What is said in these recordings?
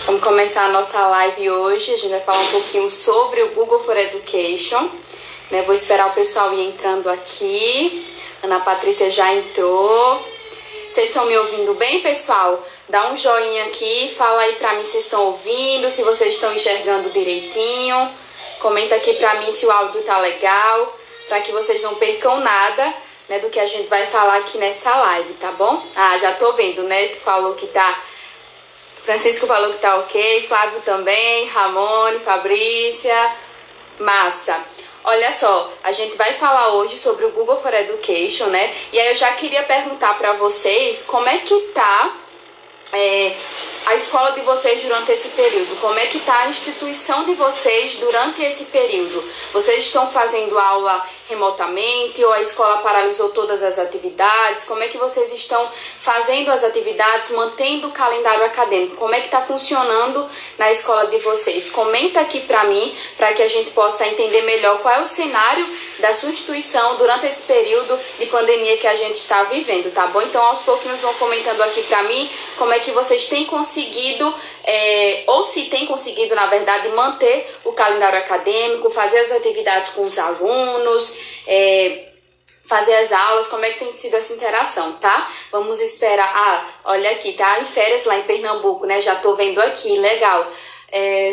Vamos começar a nossa live hoje. A gente vai falar um pouquinho sobre o Google for Education, né? Vou esperar o pessoal ir entrando aqui. Ana Patrícia já entrou. Vocês estão me ouvindo bem, pessoal? Dá um joinha aqui, fala aí pra mim se estão ouvindo, se vocês estão enxergando direitinho. Comenta aqui pra mim se o áudio tá legal, para que vocês não percam nada, né, do que a gente vai falar aqui nessa live, tá bom? Ah, já tô vendo, né? Tu falou que tá... Francisco falou que tá ok, Flávio também, Ramone, Fabrícia, massa. Olha só, a gente vai falar hoje sobre o Google for Education, né? E aí eu já queria perguntar para vocês como é que tá a escola de vocês durante esse período. Como é que tá a instituição de vocês durante esse período? Vocês estão fazendo aula remotamente ou a escola paralisou todas as atividades? Como é que vocês estão fazendo as atividades, mantendo o calendário acadêmico? Como é que está funcionando na escola de vocês? Comenta aqui para mim, para que a gente possa entender melhor qual é o cenário da sua instituição durante esse período de pandemia que a gente está vivendo, tá bom? Então, aos pouquinhos vão comentando aqui para mim como é que vocês têm conseguido, ou se têm conseguido, na verdade, manter o calendário acadêmico, fazer as atividades com os alunos, fazer as aulas, como é que tem sido essa interação, tá? Vamos esperar. Ah, olha aqui, tá em férias lá em Pernambuco, né? Já tô vendo aqui, legal.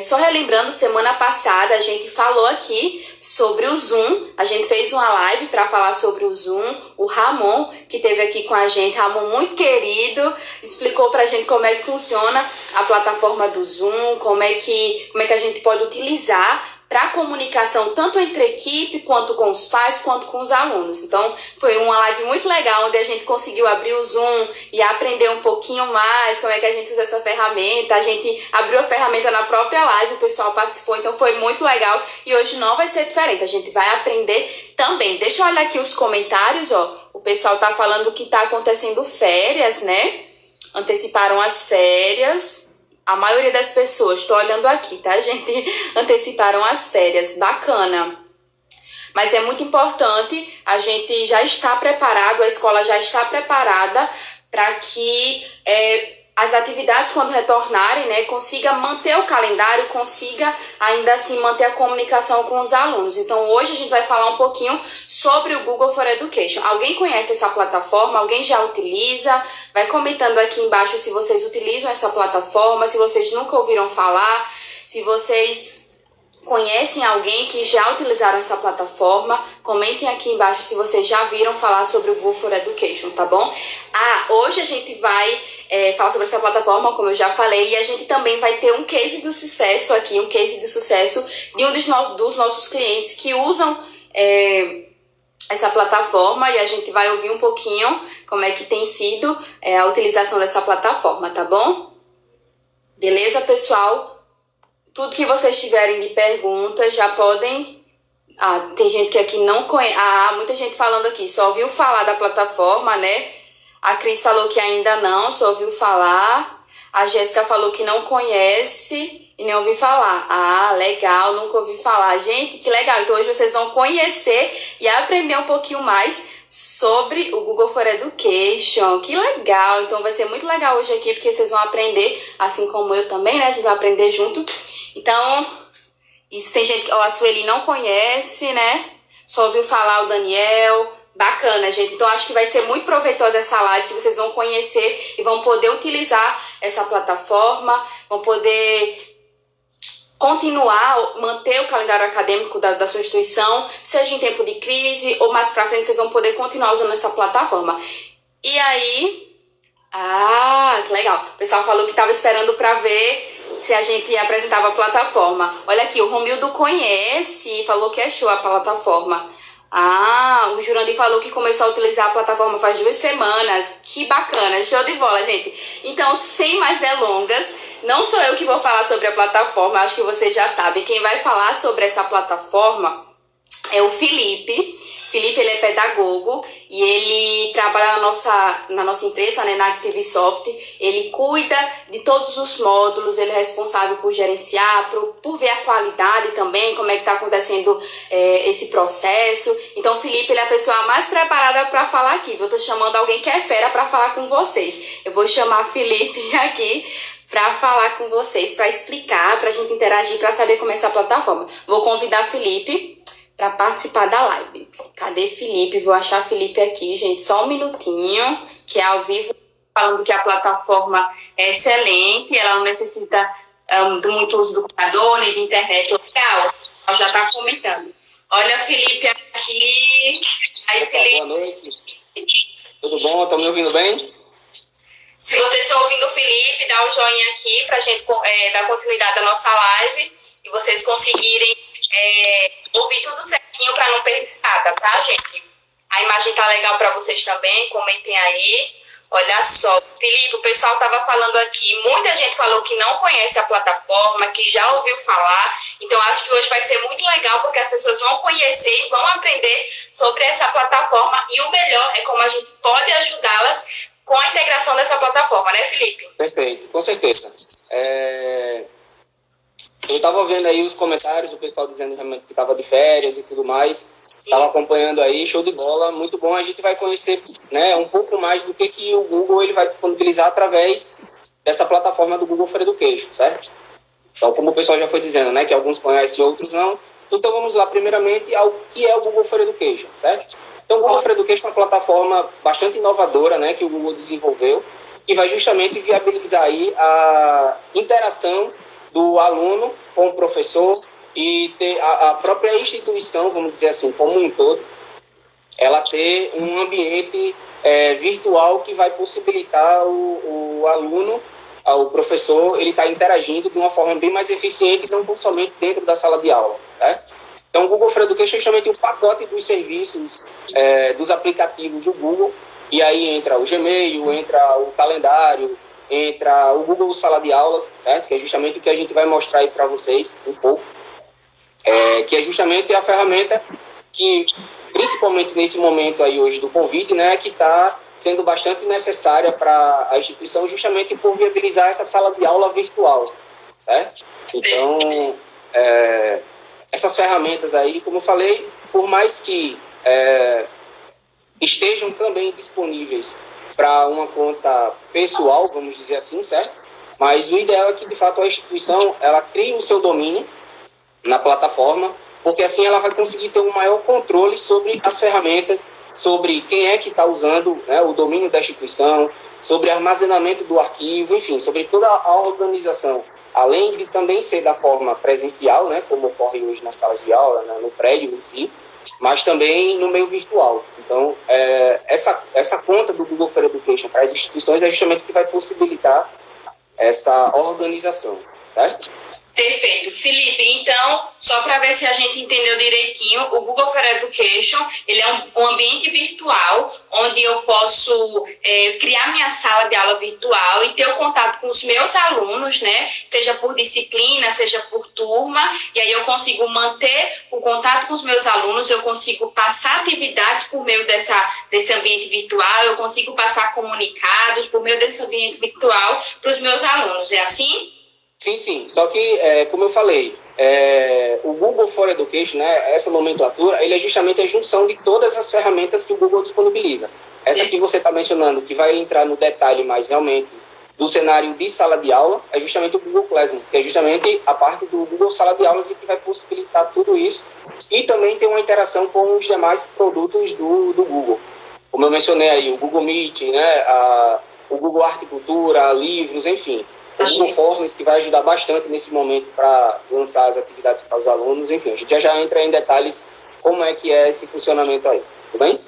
Só relembrando, semana passada a gente falou aqui sobre o Zoom, a gente fez uma live para falar sobre o Zoom, o Ramon, que esteve aqui com a gente, Ramon muito querido, explicou pra gente como é que funciona a plataforma do Zoom, como é que a gente pode utilizar para comunicação tanto entre a equipe, quanto com os pais, quanto com os alunos. Então, foi uma live muito legal, onde a gente conseguiu abrir o Zoom e aprender um pouquinho mais como é que a gente usa essa ferramenta. A gente abriu a ferramenta na própria live, o pessoal participou, então foi muito legal. E hoje não vai ser diferente, a gente vai aprender também. Deixa eu olhar aqui os comentários, ó. O pessoal tá falando que tá acontecendo férias, né? Anteciparam as férias. A maioria das pessoas, estou olhando aqui, tá, gente? Anteciparam as férias, bacana. Mas é muito importante, a gente já está preparado, a escola já está preparada para que as atividades, quando retornarem, né, consiga manter o calendário, consiga ainda assim manter a comunicação com os alunos. Então, hoje a gente vai falar um pouquinho sobre o Google for Education. Alguém conhece essa plataforma? Alguém já utiliza? Vai comentando aqui embaixo se vocês utilizam essa plataforma, se vocês nunca ouviram falar, se vocês conhecem alguém que já utilizaram essa plataforma. Comentem aqui embaixo se vocês já viram falar sobre o Google for Education, tá bom? Hoje a gente vai falar sobre essa plataforma, como eu já falei, e a gente também vai ter um case de sucesso aqui, um case de sucesso de um dos nossos clientes que usam essa plataforma, e a gente vai ouvir um pouquinho como é que tem sido a utilização dessa plataforma, tá bom? Beleza, pessoal? Tudo que vocês tiverem de perguntas já podem... tem gente que aqui não conhece... muita gente falando aqui, só ouviu falar da plataforma, né? A Cris falou que ainda não, só ouviu falar. A Jéssica falou que não conhece e nem ouviu falar. Legal, nunca ouvi falar. Gente, que legal. Então hoje vocês vão conhecer e aprender um pouquinho mais sobre o Google for Education. Que legal. Então vai ser muito legal hoje aqui, porque vocês vão aprender, assim como eu também, né? A gente vai aprender junto. Então, isso tem gente... a Sueli não conhece, né? Só ouviu falar o Daniel... Bacana, gente. Então, acho que vai ser muito proveitosa essa live, que vocês vão conhecer e vão poder utilizar essa plataforma, vão poder continuar, manter o calendário acadêmico da sua instituição, seja em tempo de crise ou mais pra frente, vocês vão poder continuar usando essa plataforma. E aí... que legal. O pessoal falou que estava esperando para ver se a gente apresentava a plataforma. Olha aqui, o Romildo conhece e falou que achou a plataforma. O Jurandir falou que começou a utilizar a plataforma faz 2 semanas. Que bacana, show de bola, gente. Então, sem mais delongas, não sou eu que vou falar sobre a plataforma, acho que vocês já sabem. Quem vai falar sobre essa plataforma é o Felipe. Felipe, ele é pedagogo e ele trabalha na nossa empresa, né, na Activisoft. Ele cuida de todos os módulos, ele é responsável por gerenciar, por ver a qualidade também, como é que está acontecendo esse processo. Então, o Felipe, ele é a pessoa mais preparada para falar aqui. Eu estou chamando alguém que é fera para falar com vocês. Eu vou chamar Felipe aqui para falar com vocês, para explicar, para a gente interagir, para saber como é essa plataforma. Vou convidar Felipe para participar da live. Cadê Felipe? Vou achar Felipe aqui, gente, só um minutinho, que é ao vivo, falando que a plataforma é excelente, ela não necessita de muito uso do computador, nem de internet local. Ela já está comentando. Olha, Felipe aqui. Aí, Felipe. Boa noite. Tudo bom? Estão me ouvindo bem? Se vocês estão ouvindo o Felipe, dá um joinha aqui para a gente dar continuidade à nossa live e vocês conseguirem ouvir tudo certinho para não perder nada, tá, gente? A imagem tá legal para vocês também, comentem aí. Olha só, Felipe, o pessoal estava falando aqui, muita gente falou que não conhece a plataforma, que já ouviu falar, então acho que hoje vai ser muito legal porque as pessoas vão conhecer e vão aprender sobre essa plataforma e o melhor é como a gente pode ajudá-las com a integração dessa plataforma, né, Felipe? Perfeito, com certeza. Eu estava vendo aí os comentários do pessoal dizendo realmente que estava de férias e tudo mais. Estava acompanhando aí, show de bola, muito bom. A gente vai conhecer, né, um pouco mais do que o Google ele vai disponibilizar através dessa plataforma do Google for Education, certo? Então, como o pessoal já foi dizendo, né, que alguns conhecem e outros não. Então, vamos lá, primeiramente, ao que é o Google for Education, certo? Então, o Google for Education é uma plataforma bastante inovadora, né, que o Google desenvolveu, que vai justamente viabilizar aí a interação do aluno com o professor e ter a própria instituição, vamos dizer assim, como um todo, ela ter um ambiente virtual que vai possibilitar o aluno, o professor, ele está interagindo de uma forma bem mais eficiente, não tão somente dentro da sala de aula, né? Então, o Google for Education é justamente um pacote dos serviços dos aplicativos do Google, e aí entra o Gmail, entra o calendário, entra o Google Sala de Aulas, certo? Que é justamente o que a gente vai mostrar aí para vocês um pouco, que é justamente a ferramenta que, principalmente nesse momento aí hoje do Covid, né, que está sendo bastante necessária para a instituição justamente por viabilizar essa sala de aula virtual, certo? Então, essas ferramentas aí, como eu falei, por mais que estejam também disponíveis para uma conta pessoal, vamos dizer assim, certo? Mas o ideal é que, de fato, a instituição ela crie o seu domínio na plataforma, porque assim ela vai conseguir ter um maior controle sobre as ferramentas, sobre quem é que está usando, né, o domínio da instituição, sobre armazenamento do arquivo, enfim, sobre toda a organização. Além de também ser da forma presencial, né, como ocorre hoje nas salas de aula, né, no prédio em si, mas também no meio virtual. Então, essa conta do Google for Education para as instituições é justamente o que vai possibilitar essa organização, certo? Perfeito. Felipe, então, só para ver se a gente entendeu direitinho, o Google for Education, ele é um ambiente virtual onde eu posso criar minha sala de aula virtual e ter o contato com os meus alunos, né? Seja por disciplina, seja por turma, e aí eu consigo manter o contato com os meus alunos, eu consigo passar atividades por meio desse ambiente virtual, eu consigo passar comunicados por meio desse ambiente virtual para os meus alunos. É assim? Sim, sim. Só que, como eu falei, o Google for Education, né, essa nomenclatura, ele é justamente a junção de todas as ferramentas que o Google disponibiliza. Essa que você está mencionando, que vai entrar no detalhe mais realmente do cenário de sala de aula, é justamente o Google Classroom, que é justamente a parte do Google Sala de Aulas e que vai possibilitar tudo isso. E também tem uma interação com os demais produtos do Google. Como eu mencionei aí, o Google Meet, né, o Google Arte e Cultura, livros, enfim. O Google Forms, que vai ajudar bastante nesse momento para lançar as atividades para os alunos. Enfim, a gente já entra em detalhes como é que é esse funcionamento aí. Tudo bem?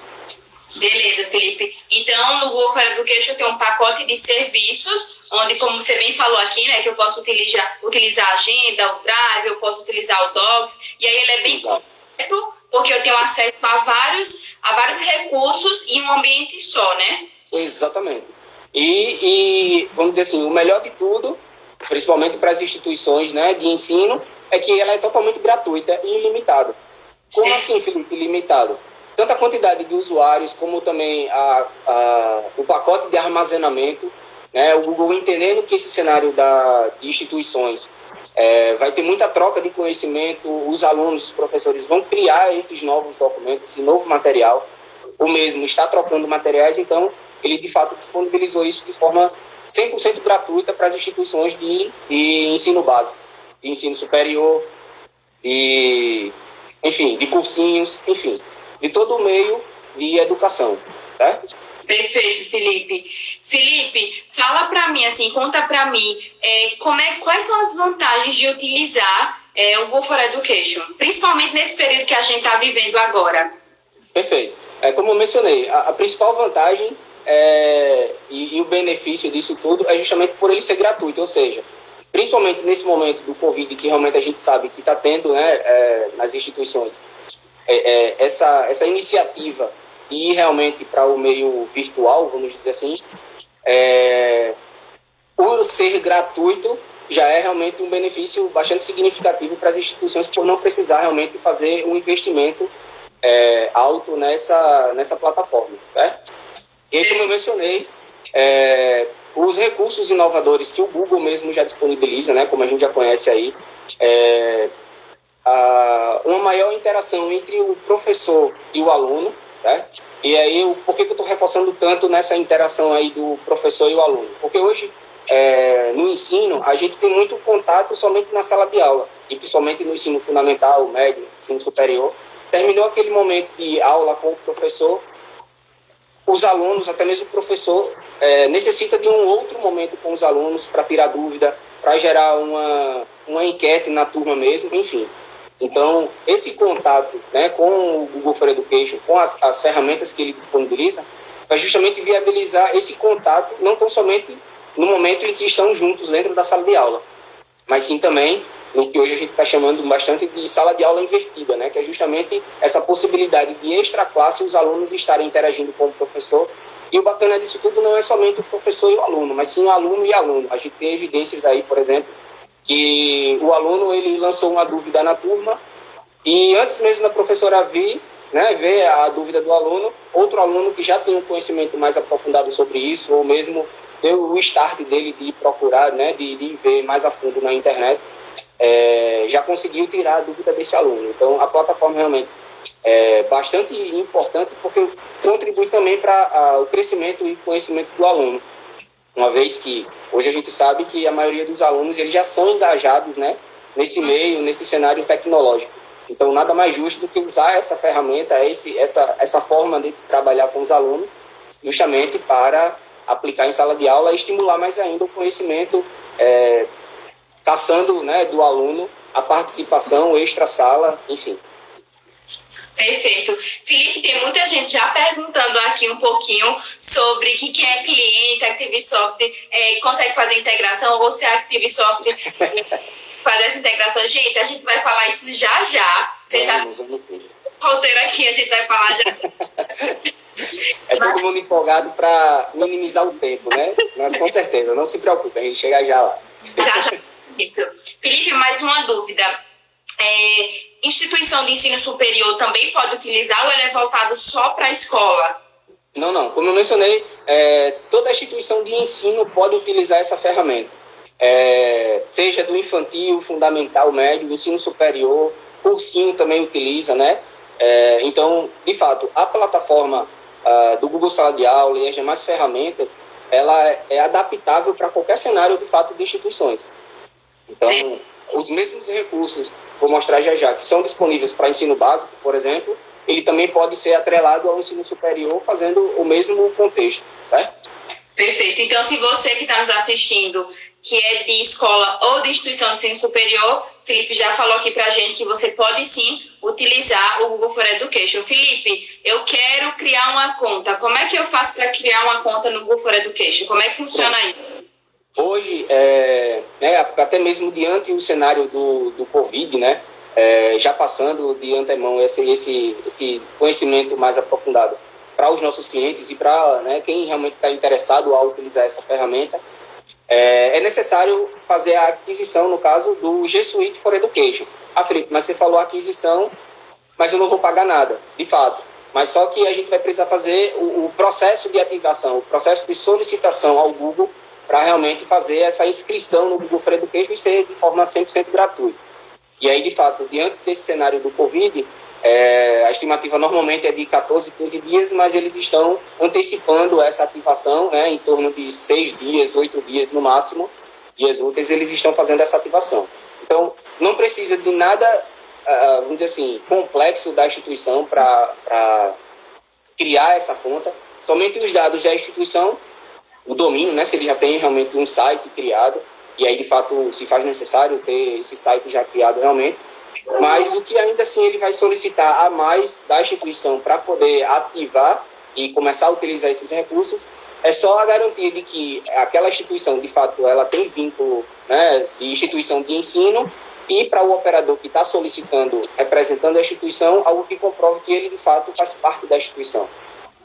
Beleza, Felipe. Então, no Google for Education tem um pacote de serviços, onde, como você bem falou aqui, né, que eu posso utilizar a agenda, o Drive, eu posso utilizar o Docs, e aí ele é bem completo, porque eu tenho acesso a vários recursos em um ambiente só, né? Exatamente. E vamos dizer assim, o melhor de tudo, principalmente para as instituições, né, de ensino, é que ela é totalmente gratuita e ilimitada. Como assim, Felipe, ilimitado? Tanto a quantidade de usuários, como também o pacote de armazenamento, né, o Google entendendo que esse cenário de instituições vai ter muita troca de conhecimento, os alunos, os professores vão criar esses novos documentos, esse novo material, o mesmo está trocando materiais, então ele de fato disponibilizou isso de forma 100% gratuita para as instituições de ensino básico, de ensino superior, enfim, de cursinhos, enfim, de todo o meio de educação, certo? Perfeito, Felipe. Felipe, fala para mim, assim, conta para mim, quais são as vantagens de utilizar o Go for Education, principalmente nesse período que a gente está vivendo agora. Perfeito. Como eu mencionei, a principal vantagem e o benefício disso tudo é justamente por ele ser gratuito, ou seja, principalmente nesse momento do Covid, que realmente a gente sabe que está tendo, né, nas instituições, essa iniciativa de ir realmente para o meio virtual, vamos dizer assim, por ser gratuito, já é realmente um benefício bastante significativo para as instituições por não precisar realmente fazer um investimento alto nessa plataforma, certo? E aí, como eu mencionei, os recursos inovadores que o Google mesmo já disponibiliza, né, como a gente já conhece aí, uma maior interação entre o professor e o aluno, certo? E aí, por que eu estou reforçando tanto nessa interação aí do professor e o aluno? Porque hoje, no ensino, a gente tem muito contato somente na sala de aula, e principalmente no ensino fundamental, médio, ensino superior. Terminou aquele momento de aula com o professor, os alunos, até mesmo o professor, necessita de um outro momento com os alunos para tirar dúvida, para gerar uma enquete na turma mesmo, enfim. Então, esse contato, né, com o Google for Education, com as ferramentas que ele disponibiliza, vai justamente viabilizar esse contato, não tão somente no momento em que estão juntos dentro da sala de aula, mas sim também no que hoje a gente está chamando bastante de sala de aula invertida, né, que é justamente essa possibilidade de extra-classe os alunos estarem interagindo com o professor. E o bacana disso tudo não é somente o professor e o aluno, mas sim o aluno e aluno. A gente tem evidências aí, por exemplo, que o aluno ele lançou uma dúvida na turma e antes mesmo da professora vir, né, ver a dúvida do aluno, outro aluno que já tem um conhecimento mais aprofundado sobre isso, ou mesmo deu o start dele de procurar, né, de ver mais a fundo na internet, já conseguiu tirar a dúvida desse aluno. Então, a plataforma realmente é bastante importante porque contribui também para o crescimento e conhecimento do aluno. Uma vez que hoje a gente sabe que a maioria dos alunos eles já são engajados, né, nesse meio, nesse cenário tecnológico. Então, nada mais justo do que usar essa ferramenta, essa forma de trabalhar com os alunos, justamente para aplicar em sala de aula e estimular mais ainda o conhecimento, caçando, né, do aluno a participação, extra-sala, enfim. Perfeito. Felipe, tem muita gente já perguntando aqui um pouquinho sobre quem é cliente, ActiveSoft consegue fazer integração, ou se a ActiveSoft faz essa integração. Gente, a gente vai falar isso já. Você já roteiro aqui, a gente vai falar já. Todo mundo empolgado para minimizar o tempo, né? Mas com certeza, não se preocupe, a gente chega já lá. Já. Isso. Felipe, mais uma dúvida. Instituição de ensino superior também pode utilizar ou ele é voltado só para a escola? Não. Como eu mencionei, toda instituição de ensino pode utilizar essa ferramenta. Seja do infantil, fundamental, médio, ensino superior, cursinho também utiliza, né? Então, de fato, a plataforma do Google Sala de Aula e as demais ferramentas, ela é adaptável para qualquer cenário, de fato, de instituições. Então, os mesmos recursos, vou mostrar já, que são disponíveis para ensino básico, por exemplo, ele também pode ser atrelado ao ensino superior, fazendo o mesmo contexto, certo? Perfeito. Então, se você que está nos assistindo, que é de escola ou de instituição de ensino superior, Felipe já falou aqui para a gente que você pode sim utilizar o Google for Education. Felipe, eu quero criar uma conta. Como é que eu faço para criar uma conta no Google for Education? Como é que funciona isso? Hoje, até mesmo diante do cenário do Covid, né, já passando de antemão esse conhecimento mais aprofundado para os nossos clientes e para, né, quem realmente está interessado a utilizar essa ferramenta, é necessário fazer a aquisição, no caso, do G Suite for Education. Felipe, mas você falou aquisição, mas eu não vou pagar nada, de fato. Mas só que a gente vai precisar fazer o processo de ativação, o processo de solicitação ao Google para realmente fazer essa inscrição no Google for Education e ser de forma 100% gratuita. E aí, de fato, diante desse cenário do Covid, A estimativa normalmente é de 14, 15 dias, mas eles estão antecipando essa ativação, né, em torno de 6 dias, 8 dias no máximo, dias úteis, eles estão fazendo essa ativação. Então, não precisa de nada, vamos dizer assim, complexo da instituição para criar essa conta. Somente os dados da instituição, o domínio, né, se ele já tem realmente um site criado, e aí, de fato, se faz necessário ter esse site já criado realmente. Mas o que ainda assim ele vai solicitar a mais da instituição para poder ativar e começar a utilizar esses recursos é só a garantia de que aquela instituição, de fato, ela tem vínculo, né, de instituição de ensino, e para o operador que está solicitando, representando a instituição, algo que comprove que ele, de fato, faz parte da instituição.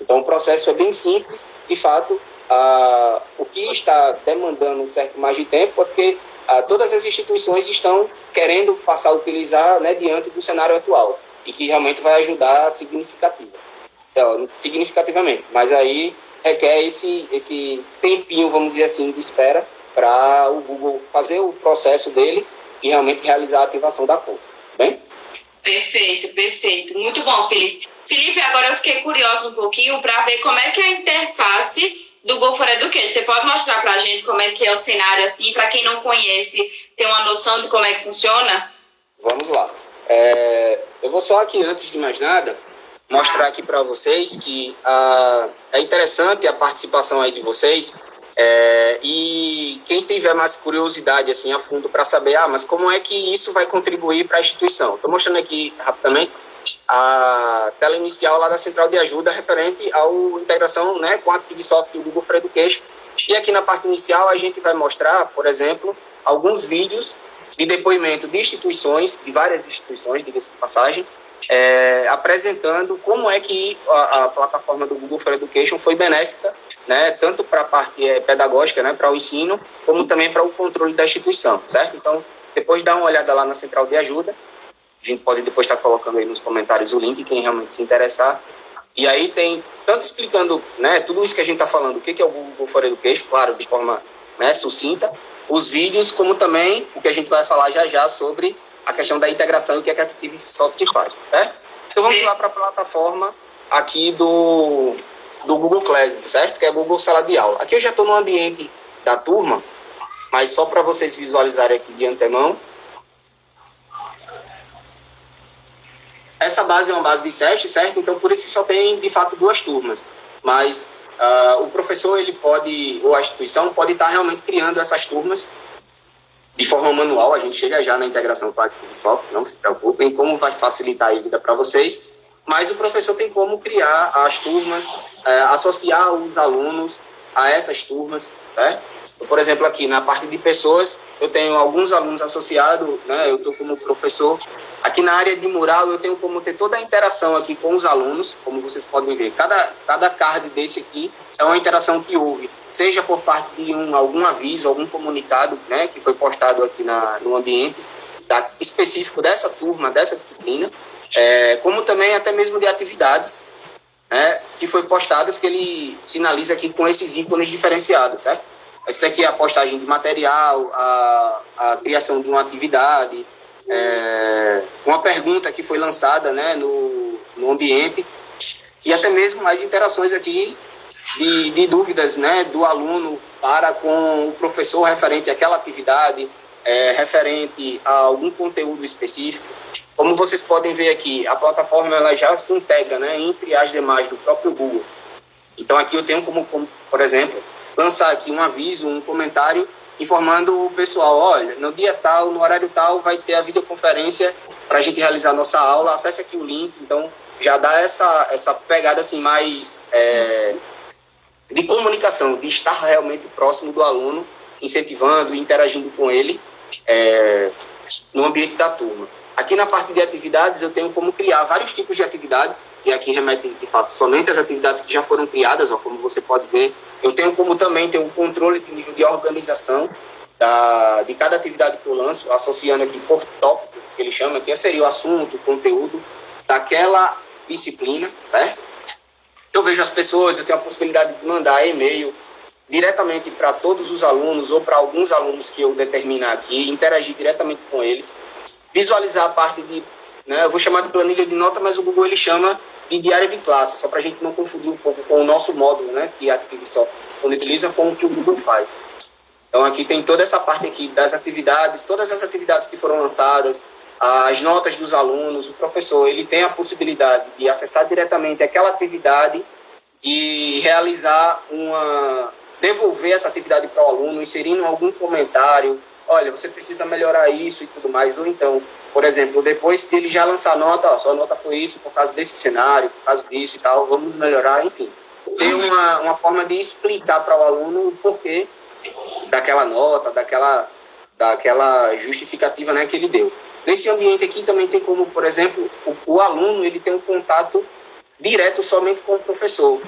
Então, o processo é bem simples. De fato, o que está demandando um certo mais de tempo é porque todas as instituições estão querendo passar a utilizar, né, diante do cenário atual, e que realmente vai ajudar significativamente. Mas aí requer esse tempinho, vamos dizer assim, de espera para o Google fazer o processo dele e realmente realizar a ativação da conta. Bem? Perfeito, perfeito. Muito bom, Felipe. Felipe, agora eu fiquei curioso um pouquinho para ver como é que é a interface do Go for Education. Você pode mostrar para a gente como é que é o cenário, assim, para quem não conhece, ter uma noção de como é que funciona? Vamos lá. Eu vou só aqui, antes de mais nada, mostrar aqui para vocês que é interessante a participação aí de vocês, e quem tiver mais curiosidade assim a fundo para saber, mas como é que isso vai contribuir para a instituição? Estou mostrando aqui rapidamente a tela inicial lá da central de ajuda referente à integração, né, com a ActiveSoft e o Google for Education. E aqui na parte inicial a gente vai mostrar, por exemplo, alguns vídeos de depoimento de instituições, de várias instituições, diga-se de passagem, apresentando como é que a plataforma do Google for Education foi benéfica, né, tanto para a parte pedagógica, né, para o ensino, como também para o controle da instituição, certo? Então, depois dá uma olhada lá na central de ajuda. A gente pode depois estar colocando aí nos comentários o link, quem realmente se interessar. E aí tem, tanto explicando, né, tudo isso que a gente está falando, o que é o Google for Education, claro, de forma, né, sucinta, os vídeos, como também o que a gente vai falar já sobre a questão da integração e o que a ActiveSoft faz, certo? Então vamos lá para a plataforma aqui do Google Classroom, certo? Que é a Google Sala de Aula. Aqui eu já estou no ambiente da turma, mas só para vocês visualizarem aqui de antemão. Essa base é uma base de teste, certo? Então, por isso que só tem, de fato, 2 turmas. Mas o professor, ele pode, ou a instituição, pode estar realmente criando essas turmas de forma manual. A gente chega já na integração com a ActiveSoft, não se preocupem, como vai facilitar a vida para vocês. Mas o professor tem como criar as turmas, associar os alunos a essas turmas, certo? Por exemplo, aqui na parte de pessoas, eu tenho alguns alunos associados, né? Eu estou como professor. Aqui na área de mural, eu tenho como ter toda a interação aqui com os alunos, como vocês podem ver. Cada card desse aqui é uma interação que houve, seja por parte de algum aviso, algum comunicado, né, que foi postado aqui no ambiente específico dessa turma, dessa disciplina, como também até mesmo de atividades, né, que foi postadas, que ele sinaliza aqui com esses ícones diferenciados, certo? Esse daqui é a postagem de material, a criação de uma atividade, uma pergunta que foi lançada, né, no ambiente, e até mesmo mais interações aqui de dúvidas, né, do aluno para com o professor referente àquela atividade, referente a algum conteúdo específico. Como vocês podem ver aqui, a plataforma ela já se integra, né, entre as demais do próprio Google. Então aqui eu tenho como, por exemplo, lançar aqui um aviso, um comentário, informando o pessoal, olha, no dia tal, no horário tal, vai ter a videoconferência para a gente realizar a nossa aula, acesse aqui o link. Então já dá essa pegada assim mais de comunicação, de estar realmente próximo do aluno, incentivando e interagindo com ele no ambiente da turma. Aqui na parte de atividades, eu tenho como criar vários tipos de atividades, e aqui remete, de fato, somente as atividades que já foram criadas, como você pode ver. Eu tenho como também ter um controle de nível de organização de cada atividade que eu lanço, associando aqui por tópico, que ele chama, que seria o assunto, o conteúdo daquela disciplina, certo? Eu vejo as pessoas, eu tenho a possibilidade de mandar e-mail diretamente para todos os alunos ou para alguns alunos que eu determinar aqui, interagir diretamente com eles, visualizar a parte de né? Eu vou chamar de planilha de nota, mas o Google ele chama de diário de classe, só para a gente não confundir um pouco com o nosso módulo, né, que a Activisoft disponibiliza com o que o Google faz. Então aqui tem toda essa parte aqui das atividades, todas as atividades que foram lançadas, as notas dos alunos, o professor ele tem a possibilidade de acessar diretamente aquela atividade e realizar devolver essa atividade para o aluno, inserindo algum comentário, olha, você precisa melhorar isso e tudo mais, ou então, por exemplo, depois dele já lançar a nota, ó, sua nota foi isso por causa desse cenário, por causa disso e tal, vamos melhorar, enfim. Ter uma forma de explicar para o aluno o porquê daquela nota, daquela justificativa, né, que ele deu. Nesse ambiente aqui também tem como, por exemplo, o aluno ele tem um contato direto somente com o professor.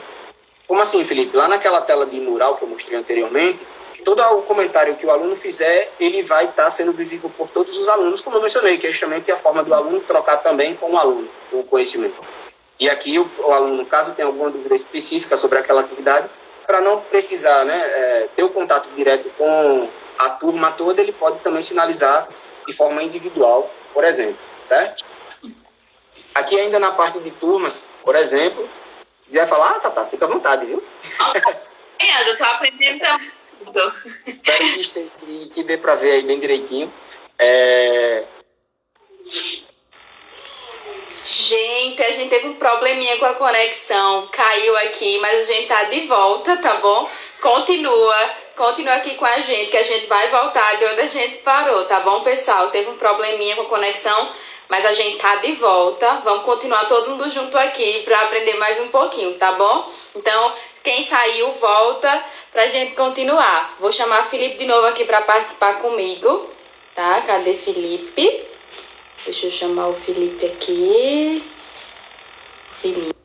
Como assim, Felipe? Lá naquela tela de mural que eu mostrei anteriormente, todo o comentário que o aluno fizer, ele vai estar sendo visível por todos os alunos, como eu mencionei, que é justamente a forma do aluno trocar também com o aluno o conhecimento. E aqui o aluno, caso tenha alguma dúvida específica sobre aquela atividade, para não precisar, né, ter o contato direto com a turma toda, ele pode também sinalizar de forma individual, por exemplo, certo? Aqui ainda na parte de turmas, por exemplo, se quiser falar, tá, fica à vontade, viu? Eu tô aprendendo também. Espero que dê para ver aí bem direitinho. Gente, a gente teve um probleminha com a conexão, caiu aqui, mas a gente tá de volta, tá bom? Continua aqui com a gente, que a gente vai voltar de onde a gente parou, tá bom, pessoal? Teve um probleminha com a conexão, mas a gente tá de volta. Vamos continuar todo mundo junto aqui para aprender mais um pouquinho, tá bom? Então, quem saiu, volta pra gente continuar. Vou chamar Felipe de novo aqui para participar comigo, tá? Cadê Felipe? Deixa eu chamar o Felipe aqui. Felipe.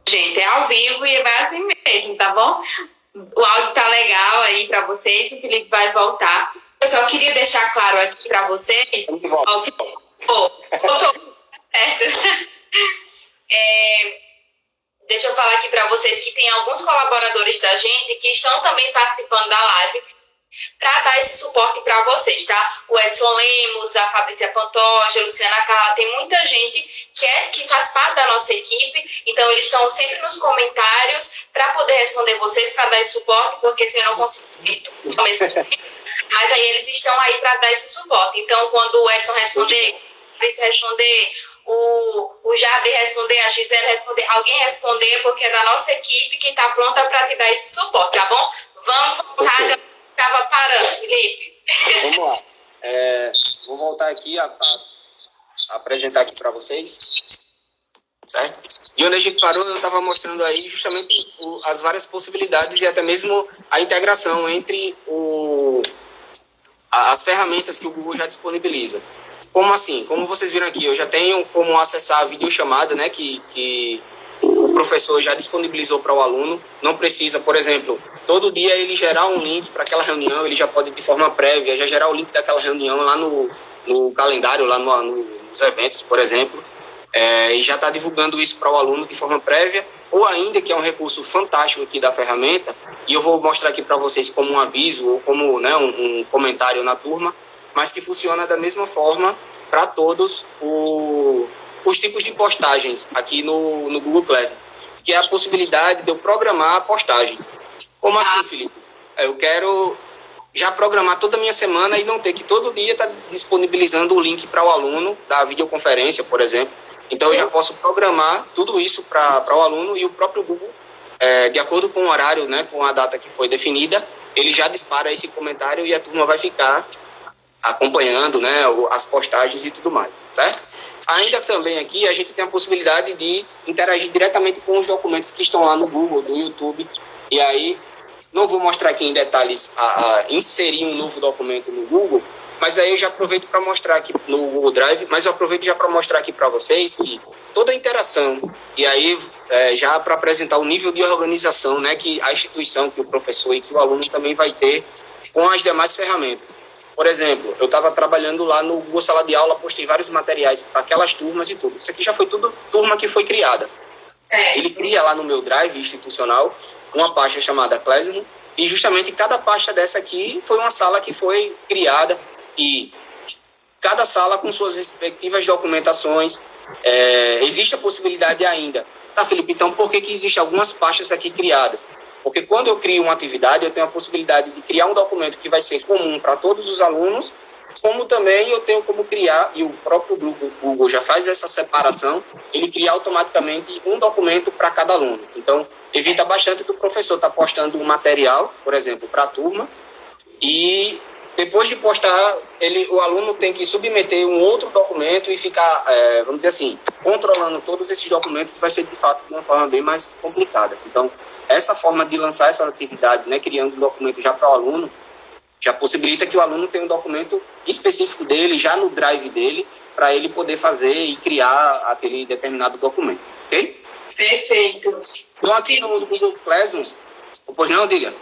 Gente, é ao vivo e vai assim mesmo, tá bom? O áudio tá legal aí pra vocês, o Felipe vai voltar. Eu só queria deixar claro aqui pra vocês. Ó, o Felipe voltou. Certo. Deixa eu falar aqui pra vocês que tem alguns colaboradores da gente que estão também participando da live para dar esse suporte para vocês, tá? O Edson Lemos, a Fabrícia Pantoja, a Luciana Carla, tem muita gente que faz parte da nossa equipe, então eles estão sempre nos comentários para poder responder vocês, para dar esse suporte, porque se eu não conseguir tudo ao mesmo tempo, mas aí eles estão aí para dar esse suporte. Então, quando o Edson responder, a Fabrícia responder, o Jader responder, a Gisele responder, alguém responder, porque é da nossa equipe que está pronta para te dar esse suporte, tá bom? Vamos voltar. Estava parando, Felipe. Vamos lá. Vou voltar aqui a apresentar aqui para vocês, certo? E onde a gente parou, eu estava mostrando aí justamente as várias possibilidades e até mesmo a integração entre as ferramentas que o Google já disponibiliza. Como assim? Como vocês viram aqui, eu já tenho como acessar a videochamada, né, que o professor já disponibilizou para o aluno. Não precisa, por exemplo, todo dia ele gerar um link para aquela reunião, ele já pode, de forma prévia, já gerar o link daquela reunião lá no calendário, lá nos eventos, por exemplo, e já está divulgando isso para o aluno de forma prévia, ou ainda, que é um recurso fantástico aqui da ferramenta, e eu vou mostrar aqui para vocês como um aviso, ou como, né, um comentário na turma, mas que funciona da mesma forma para todos os tipos de postagens aqui no Google Classroom, que é a possibilidade de eu programar a postagem. Como assim, Felipe? Eu quero já programar toda a minha semana e não ter que todo dia estar disponibilizando o link para o aluno da videoconferência, por exemplo. Então, eu já posso programar tudo isso para o aluno e o próprio Google, de acordo com o horário, né, com a data que foi definida, ele já dispara esse comentário e a turma vai ficar acompanhando, né, as postagens e tudo mais, certo? Ainda também aqui a gente tem a possibilidade de interagir diretamente com os documentos que estão lá no Google, no YouTube, e aí não vou mostrar aqui em detalhes inserir um novo documento no Google, mas aí eu já aproveito para mostrar aqui no Google Drive, mas eu aproveito já para mostrar aqui para vocês que toda a interação, e aí já para apresentar o nível de organização, né, que a instituição, que o professor e que o aluno também vai ter com as demais ferramentas. Por exemplo, eu estava trabalhando lá no Google Sala de Aula, postei vários materiais para aquelas turmas e tudo. Isso aqui já foi tudo turma que foi criada. Certo. Ele cria lá no meu Drive institucional uma pasta chamada Classroom, e justamente cada pasta dessa aqui foi uma sala que foi criada, e cada sala com suas respectivas documentações, existe a possibilidade ainda. Tá, Felipe, então por que existem algumas pastas aqui criadas? Porque quando eu crio uma atividade, eu tenho a possibilidade de criar um documento que vai ser comum para todos os alunos, como também eu tenho como criar, e o próprio Google já faz essa separação, ele cria automaticamente um documento para cada aluno. Então, evita bastante do professor estar postando um material, por exemplo, para a turma, e depois de postar, o aluno tem que submeter um outro documento e ficar, vamos dizer assim, controlando todos esses documentos vai ser, de fato, de uma forma bem mais complicada. Então, essa forma de lançar essa atividade, né, criando um documento já para o aluno, já possibilita que o aluno tenha um documento específico dele, já no drive dele, para ele poder fazer e criar aquele determinado documento, ok? Perfeito. Então, aqui no Google Classroom, pois não, diga.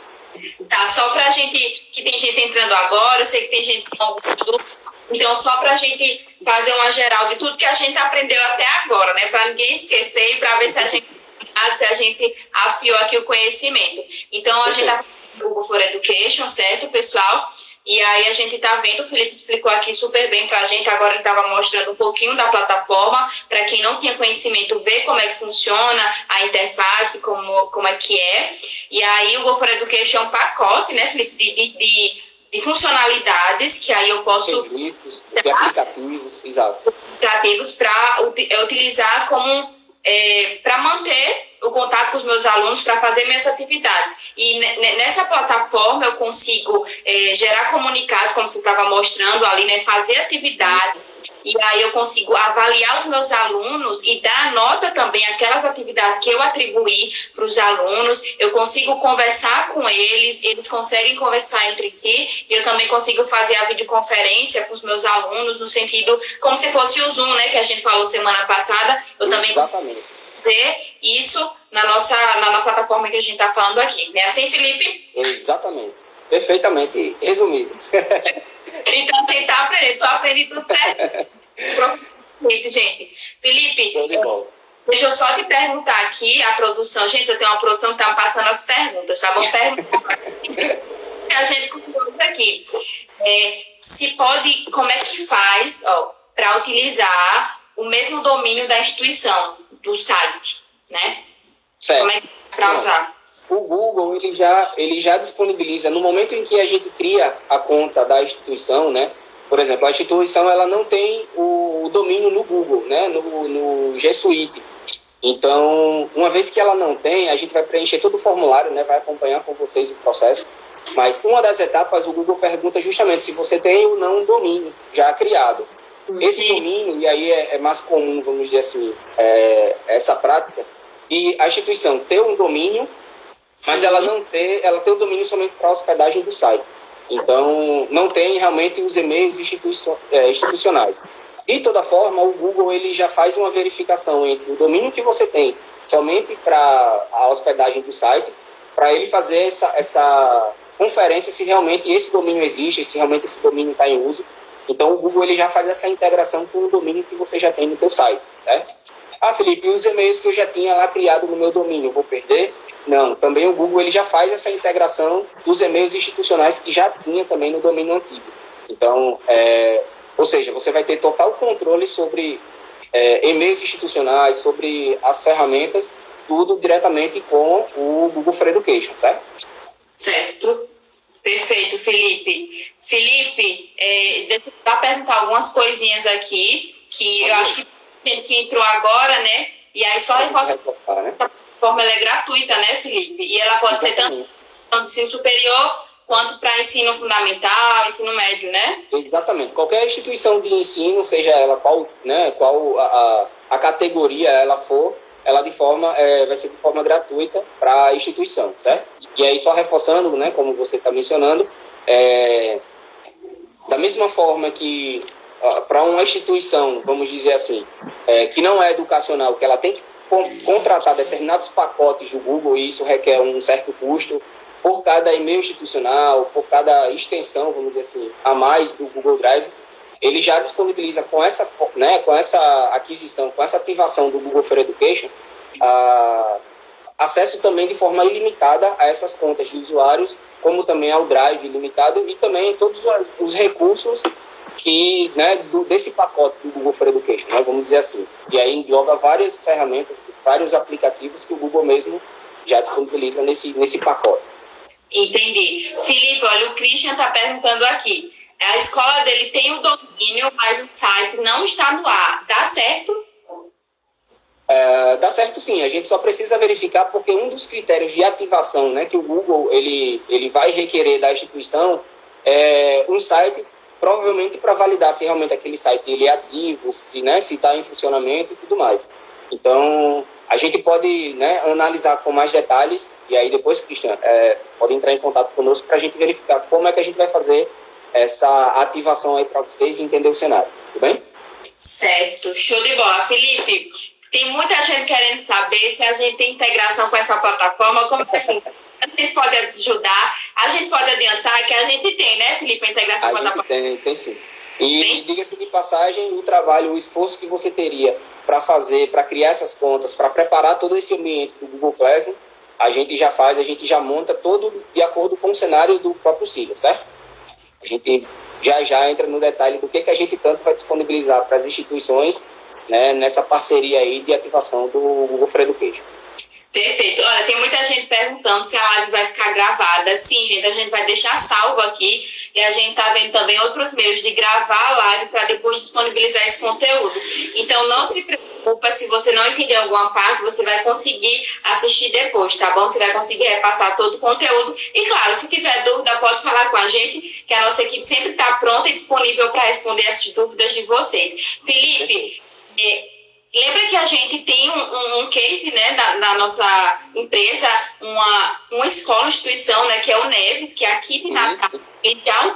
Tá, só pra gente, que tem gente entrando agora, eu sei que tem gente com alguns dúvidas, então só pra gente fazer uma geral de tudo que a gente aprendeu até agora, né, pra ninguém esquecer e pra ver se a gente afiou aqui o conhecimento. Então, a gente tá no Google for Education, certo, pessoal? E aí a gente tá vendo, o Felipe explicou aqui super bem pra gente, agora ele estava mostrando um pouquinho da plataforma, para quem não tinha conhecimento, ver como é que funciona a interface, como é que é. E aí o Google for Education é um pacote, né, Felipe, de funcionalidades que aí eu posso... Serviços, de aplicativos, exato. Aplicativos para utilizar como... para manter o contato com os meus alunos, para fazer minhas atividades. E nessa plataforma eu consigo gerar comunicados, como você estava mostrando ali, né, fazer atividade, e aí eu consigo avaliar os meus alunos e dar nota também àquelas atividades que eu atribuí para os alunos. Eu consigo conversar com eles, eles conseguem conversar entre si, e eu também consigo fazer a videoconferência com os meus alunos, no sentido, como se fosse o Zoom, né, que a gente falou semana passada, eu também Exatamente. fazer isso na plataforma que a gente está falando aqui. Não é assim, Felipe? Exatamente. Perfeitamente resumido. Então, a gente está aprendendo. Estou aprendendo tudo certo. Felipe, gente. Felipe, deixa eu só te perguntar aqui, a produção. Gente, eu tenho uma produção que está passando as perguntas, tá bom? A gente continua aqui. Se pode, como é que faz para utilizar o mesmo domínio da instituição, do site, né? Certo. Como é que faz para usar? O Google, ele já disponibiliza, no momento em que a gente cria a conta da instituição, né? Por exemplo, a instituição ela não tem o domínio no Google, né? No G Suite. Então, uma vez que ela não tem, a gente vai preencher todo o formulário, né? Vai acompanhar com vocês o processo. Mas uma das etapas, o Google pergunta justamente se você tem ou não um domínio já criado. Esse domínio, e aí é mais comum, vamos dizer assim, essa prática, de a instituição ter um domínio, mas ela tem o domínio somente para a hospedagem do site. Então, não tem realmente os e-mails institucionais. De toda forma, o Google ele já faz uma verificação entre o domínio que você tem somente para a hospedagem do site, para ele fazer essa conferência se realmente esse domínio existe, se realmente esse domínio está em uso. Então, o Google ele já faz essa integração com o domínio que você já tem no seu site, certo? Ah, Felipe, os e-mails que eu já tinha lá criado no meu domínio, vou perder? Não, também o Google ele já faz essa integração dos e-mails institucionais que já tinha também no domínio antigo. Então, ou seja, você vai ter total controle sobre e-mails institucionais, sobre as ferramentas, tudo diretamente com o Google for Education, certo? Certo. Perfeito, Felipe. Felipe, deixa eu perguntar algumas coisinhas aqui, que eu acho que tem gente que entrou agora, né? E aí só reforça né? a plataforma ela é gratuita, né, Felipe? E ela pode ser tanto para ensino superior quanto para ensino fundamental, ensino médio, né? Exatamente. Qualquer instituição de ensino, seja ela qual a categoria ela for, ela vai ser de forma gratuita para a instituição, certo? E aí, só reforçando, né, como você está mencionando, da mesma forma que para uma instituição, vamos dizer assim, que não é educacional, que ela tem que contratar determinados pacotes do Google, e isso requer um certo custo, por cada e-mail institucional, por cada extensão, vamos dizer assim, a mais do Google Drive, ele já disponibiliza com essa aquisição, com essa ativação do Google for Education, acesso também de forma ilimitada a essas contas de usuários, como também ao Drive ilimitado e também todos os recursos né, desse pacote do Google for Education, né, vamos dizer assim. E aí engloba várias ferramentas, vários aplicativos que o Google mesmo já disponibiliza nesse pacote. Entendi. Felipe, olha, o Christian está perguntando aqui. A escola dele tem o domínio, mas o site não está no ar. Dá certo? Dá certo sim, a gente só precisa verificar porque um dos critérios de ativação, né, que o Google ele vai requerer da instituição é um site, provavelmente para validar se realmente aquele site ele é ativo, se está em funcionamento e tudo mais. Então, a gente pode, né, analisar com mais detalhes e aí depois, Christian, pode entrar em contato conosco para a gente verificar como é que a gente vai fazer essa ativação aí para vocês e entender o cenário, tudo bem? Certo, show de bola. Felipe, tem muita gente querendo saber se a gente tem integração com essa plataforma, como é que a gente pode ajudar, a gente pode adiantar que a gente tem, né, Felipe, a integração com essa plataforma? Tem sim. E diga-se de passagem, o trabalho, o esforço que você teria para fazer, para criar essas contas, para preparar todo esse ambiente do Google Classroom, a gente já faz, a gente já monta todo de acordo com o cenário do próprio SIGA, certo? A gente já entra no detalhe do que a gente tanto vai disponibilizar para as instituições, né, nessa parceria aí de ativação do Google for Education. Perfeito. Olha, tem muita gente perguntando se a live vai ficar gravada. Sim, gente, a gente vai deixar salvo aqui e a gente tá vendo também outros meios de gravar a live para depois disponibilizar esse conteúdo. Então, não se preocupa se você não entender alguma parte, você vai conseguir assistir depois, tá bom? Você vai conseguir repassar todo o conteúdo. E, claro, se tiver dúvida, pode falar com a gente, que a nossa equipe sempre está pronta e disponível para responder as dúvidas de vocês. Felipe, lembra que a gente tem um case, né, da nossa empresa, uma escola, uma instituição, né, que é o Neves, que é aqui de Natal, ele já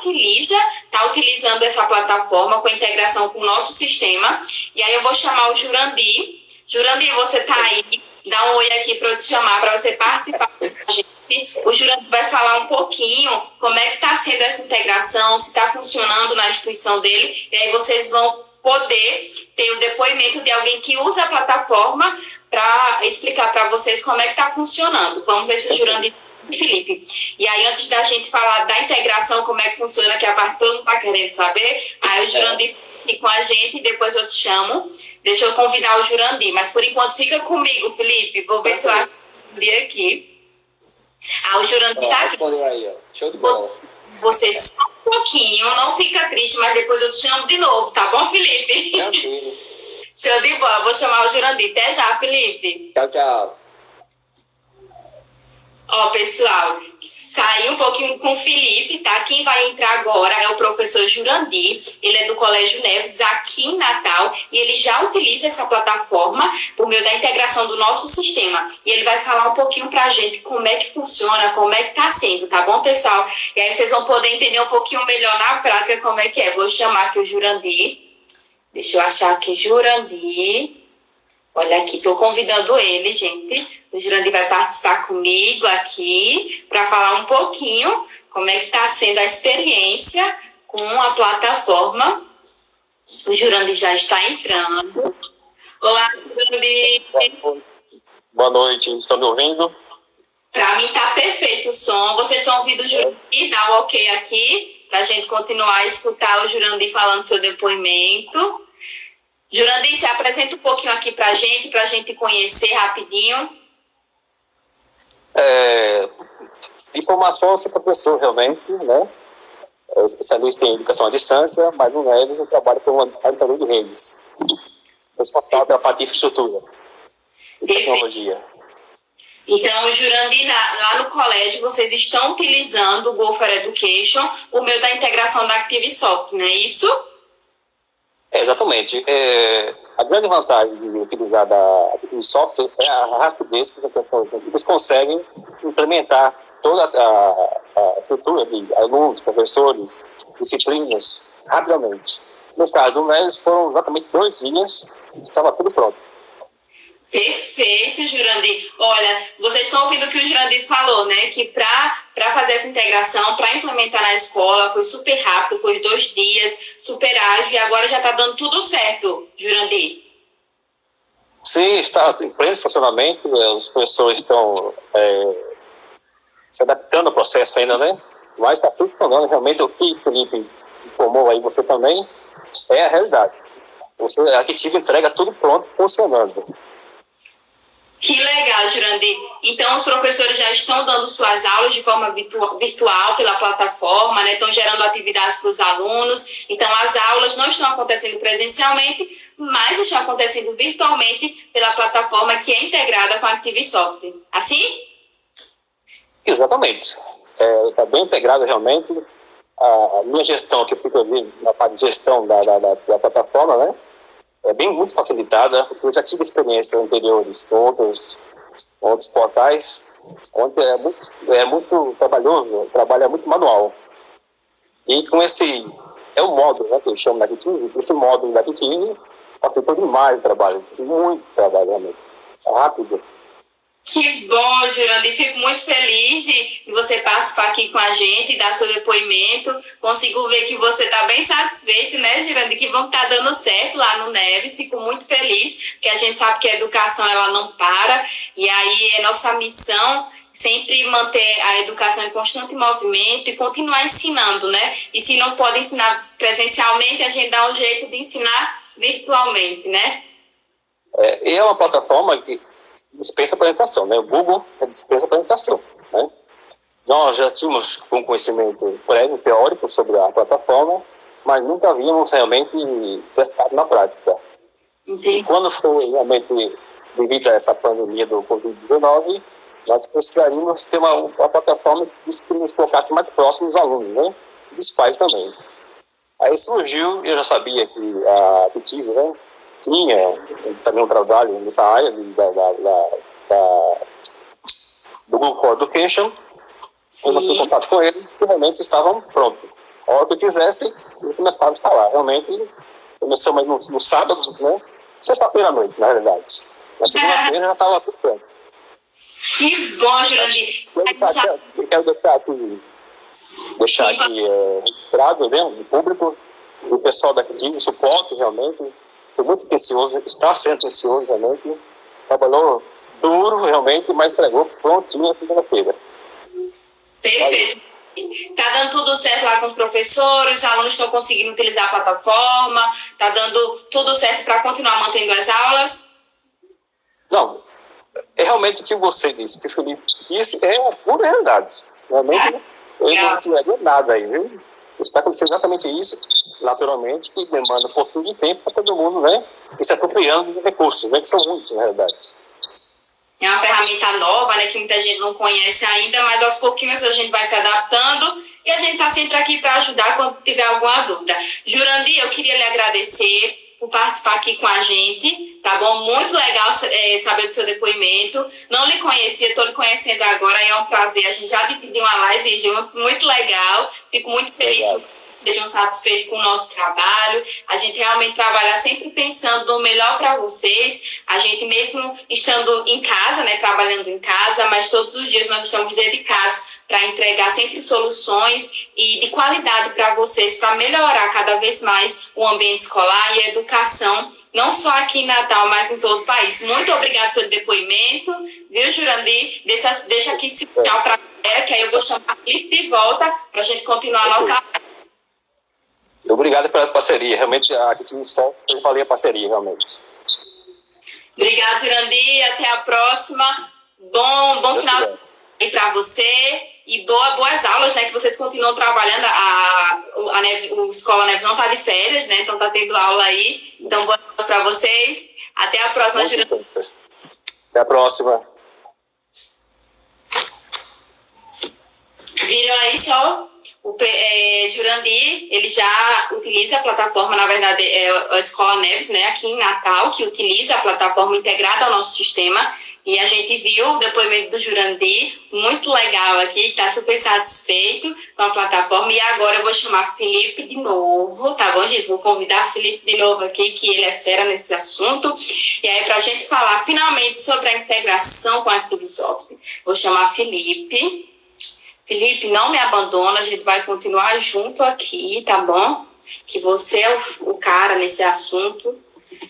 está utilizando essa plataforma com integração com o nosso sistema. E aí eu vou chamar o Jurandir. Jurandir, você está aí? Dá um oi aqui para eu te chamar, para você participar com a gente. O Jurandir vai falar um pouquinho como é que está sendo essa integração, se está funcionando na instituição dele. E aí vocês vão poder ter o depoimento de alguém que usa a plataforma para explicar para vocês como é que está funcionando. Vamos ver se o Jurandir e Felipe. E aí, antes da gente falar da integração, como é que funciona, que a parte todo mundo está querendo saber, aí o Jurandir fica com a gente e depois eu te chamo. Deixa eu convidar o Jurandir, mas por enquanto fica comigo, Felipe. Vou ver se eu acho o Jurandir aqui. O Jurandir está aqui. Aí, ó. Show de bola. Você só um pouquinho, não fica triste, mas depois eu te chamo de novo, tá bom, Felipe? Tranquilo. Show de bola, vou chamar o Jurandir. Até já, Felipe. Tchau, tchau. Ó, pessoal, saí um pouquinho com o Felipe, tá? Quem vai entrar agora é o professor Jurandir, ele é do Colégio Neves, aqui em Natal, e ele já utiliza essa plataforma por meio da integração do nosso sistema. E ele vai falar um pouquinho pra gente como é que funciona, como é que tá sendo, tá bom, pessoal? E aí vocês vão poder entender um pouquinho melhor na prática como é que é. Vou chamar aqui o Jurandir. Deixa eu achar aqui, Jurandir. Olha aqui, tô convidando ele, gente. O Jurandir vai participar comigo aqui para falar um pouquinho como é que está sendo a experiência com a plataforma. O Jurandir já está entrando. Olá, Jurandir. Boa noite, estão me ouvindo? Para mim tá perfeito o som. Vocês estão ouvindo o Jurandir? Dá um ok aqui para a gente continuar a escutar o Jurandir falando seu depoimento. Jurandir, se apresenta um pouquinho aqui para a gente conhecer rapidinho. De formação, eu sou professor realmente, né? Especialista em educação à distância, mas no Neves eu trabalho como administrador de redes. Responsável pela parte de infraestrutura e tecnologia. Então, Jurandir, lá no colégio, vocês estão utilizando o Google for Education por meio da integração da ActiveSoft, não é isso? Exatamente. A grande vantagem de utilizar da ActiveSoft é a rapidez que eles conseguem implementar toda a estrutura de alunos, professores, disciplinas, rapidamente. No caso do Neves, foram exatamente 2 dias, estava tudo pronto. Perfeito, Jurandir. Olha, vocês estão ouvindo o que o Jurandir falou, né? Que para fazer essa integração, para implementar na escola, foi super rápido, foi 2 dias, super ágil, e agora já está dando tudo certo, Jurandir. Sim, está em pleno funcionamento, os professores estão se adaptando ao processo ainda, né? Mas está tudo funcionando realmente. O que o Felipe formou aí, você também, é a realidade. A Active entrega tudo pronto, funcionando. Que legal, Jurandir. Então, os professores já estão dando suas aulas de forma virtual pela plataforma, né? Estão gerando atividades para os alunos. Então, as aulas não estão acontecendo presencialmente, mas estão acontecendo virtualmente pela plataforma que é integrada com a ActiveSoft. Assim? Exatamente. Está bem integrado realmente. A minha gestão, que eu fico ali na parte de gestão da plataforma, né? É bem muito facilitada, porque eu já tive experiências anteriores com outros portais, onde é muito trabalhoso, o trabalho é muito manual. E com esse, o módulo, né, que eu chamo da Active, esse módulo da Active facilitou demais o trabalho, muito trabalho realmente, rápido. Que bom, Jurandir. Fico muito feliz de você participar aqui com a gente, dar seu depoimento. Consigo ver que você está bem satisfeito, né, Jurandir? Que vão estar dando certo lá no Neves. Fico muito feliz, porque a gente sabe que a educação ela não para. E aí é nossa missão sempre manter a educação em constante movimento e continuar ensinando, né? E se não pode ensinar presencialmente, a gente dá um jeito de ensinar virtualmente, né? E é uma plataforma que dispensa apresentação, né? O Google dispensa apresentação, né? Nós já tínhamos um conhecimento prévio, teórico sobre a plataforma, mas nunca havíamos realmente testado na prática. Entendi. E quando foi realmente devido a essa pandemia do Covid-19, nós precisaríamos ter uma plataforma que nos colocasse mais próximos dos alunos, né? E dos pais também. Aí surgiu, eu já sabia que a Active, né, tinha também um trabalho nessa área do Google for Education. Quando eu fui em contato com ele, realmente estavam prontos. A hora que eu quisesse, eu começava a instalar. Realmente, começou mais no sábado, né? Sexta-feira à noite, na realidade. Na segunda-feira já estava tudo pronto. Que bom, Jurandir. Eu quero deixar aqui registrado, né, o público, o pessoal daqui, o suporte realmente, foi muito atencioso, está sendo atencioso realmente, trabalhou duro realmente, mas entregou prontinho na segunda-feira. Perfeito. Está dando tudo certo lá com os professores, os alunos estão conseguindo utilizar a plataforma, está dando tudo certo para continuar mantendo as aulas? Não, é realmente o que você disse, que Felipe, isso é a pura realidade. Realmente, eu não tiraria nada aí, viu? Está acontecendo exatamente isso, naturalmente, que demanda um pouquinho de tempo para todo mundo, né? E se apropriando de recursos, né? Que são muitos, na realidade. É uma ferramenta nova, né? Que muita gente não conhece ainda, mas aos pouquinhos a gente vai se adaptando e a gente está sempre aqui para ajudar quando tiver alguma dúvida. Jurandir, eu queria lhe agradecer por participar aqui com a gente, tá bom? Muito legal saber do seu depoimento. Não lhe conhecia, estou lhe conhecendo agora, é um prazer. A gente já dividiu uma live juntos, muito legal. Fico muito feliz por estejam satisfeitos com o nosso trabalho. A gente realmente trabalha sempre pensando no melhor para vocês. A gente mesmo estando em casa, né, trabalhando em casa, mas todos os dias nós estamos dedicados para entregar sempre soluções e de qualidade para vocês, para melhorar cada vez mais o ambiente escolar e a educação, não só aqui em Natal, mas em todo o país. Muito obrigada pelo depoimento, viu, Jurandir? Deixa aqui esse tchau para a galera, que aí eu vou chamar a Felipe de volta para a gente continuar a nossa live. Obrigado pela parceria. Realmente, a ActiveSoft, eu falei a parceria, realmente. Obrigado, Jurandir. Até a próxima. Bom final aí para você. E boas aulas, né? Que vocês continuam trabalhando. A Escola Neves não está de férias, né? Então está tendo aula aí. Então, boas aulas para vocês. Até a próxima, Jurandir. Até a próxima. Viram aí só? O Jurandir, ele já utiliza a plataforma, na verdade, é a Escola Neves, né, aqui em Natal, que utiliza a plataforma integrada ao nosso sistema. E a gente viu o depoimento do Jurandir, muito legal aqui, está super satisfeito com a plataforma. E agora eu vou chamar Felipe de novo, tá bom, gente? Vou convidar Felipe de novo aqui, que ele é fera nesse assunto. E aí, para a gente falar finalmente sobre a integração com a ActiveSoft, vou chamar Felipe. Felipe, não me abandona, a gente vai continuar junto aqui, tá bom? Que você é o cara nesse assunto.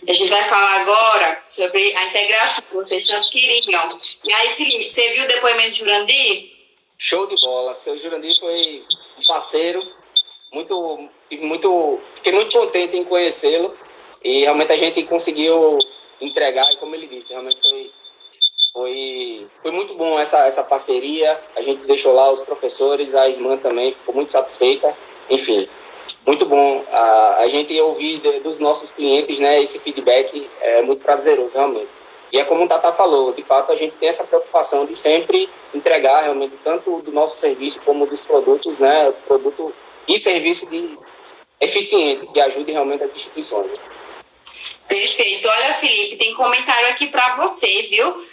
A gente vai falar agora sobre a integração que vocês tanto queriam. E aí, Felipe, você viu o depoimento de Jurandir? Show de bola. Seu Jurandir foi um parceiro Fiquei muito contente em conhecê-lo e realmente a gente conseguiu entregar, e como ele disse, realmente foi muito bom essa parceria. A gente deixou lá os professores, a irmã também ficou muito satisfeita. Enfim, muito bom a gente ouvir dos nossos clientes, né, esse feedback é muito prazeroso, realmente. E é como o Tata falou, de fato a gente tem essa preocupação de sempre entregar realmente tanto do nosso serviço como dos produtos, né, produto e serviço eficiente, que ajude realmente as instituições. Perfeito. Olha, Felipe, tem comentário aqui para você, viu?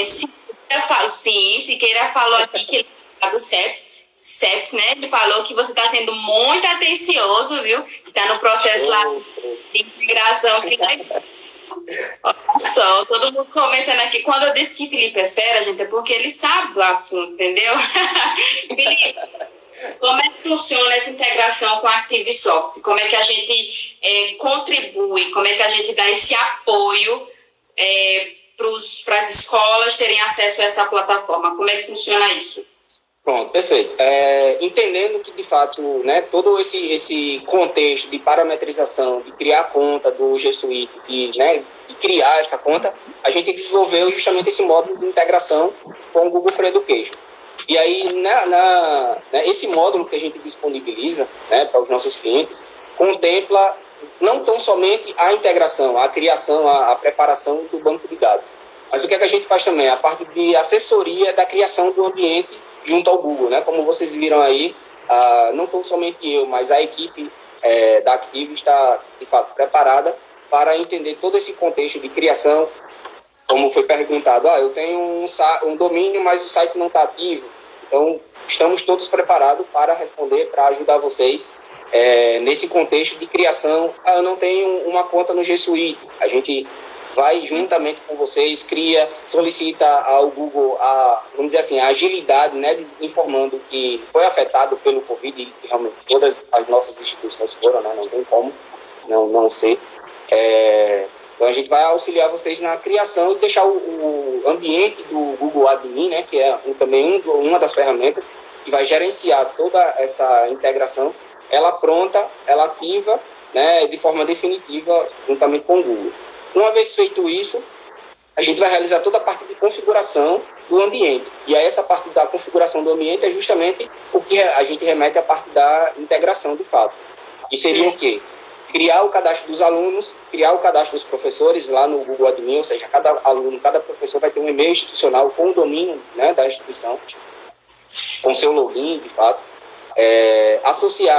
Siqueira falou aqui que ele é do CEPS, né? Ele falou que você está sendo muito atencioso, viu? Que está no processo lá de integração. Olha só, todo mundo comentando aqui. Quando eu disse que Felipe é fera, gente, é porque ele sabe do assunto, entendeu? Felipe, como é que funciona essa integração com a ActiveSoft? Como é que a gente contribui? Como é que a gente dá esse apoio para as escolas terem acesso a essa plataforma? Como é que funciona isso? Pronto, perfeito. Entendendo que, de fato, né, todo esse contexto de parametrização, de criar a conta do G Suite de criar essa conta, a gente desenvolveu justamente esse módulo de integração com o Google for Education. E aí, esse módulo que a gente disponibiliza, né, para os nossos clientes, contempla não tão somente a integração, a criação, a preparação do banco de dados, mas o que é que a gente faz também? A parte de assessoria da criação do ambiente junto ao Google, né? Como vocês viram aí, não tão somente eu, mas a equipe da Active está, de fato, preparada para entender todo esse contexto de criação. Como foi perguntado, eu tenho um domínio, mas o site não está ativo. Então, estamos todos preparados para responder, para ajudar vocês nesse contexto de criação. Eu não tenho uma conta no G Suite. A gente vai juntamente com vocês, solicita ao Google vamos dizer assim, a agilidade, né, informando que foi afetado pelo Covid, e que realmente todas as nossas instituições foram, né, não tem como não ser. Então a gente vai auxiliar vocês na criação e deixar o ambiente do Google Admin, né, que é também uma das ferramentas que vai gerenciar toda essa integração, ela pronta, ela ativa, né, de forma definitiva juntamente com o Google. Uma vez feito isso, a gente vai realizar toda a parte de configuração do ambiente. E aí essa parte da configuração do ambiente é justamente o que a gente remete à parte da integração, de fato. E seria o quê? Criar o cadastro dos alunos, criar o cadastro dos professores lá no Google Admin, ou seja, cada aluno, cada professor vai ter um e-mail institucional com o domínio, né, da instituição, com seu login, de fato.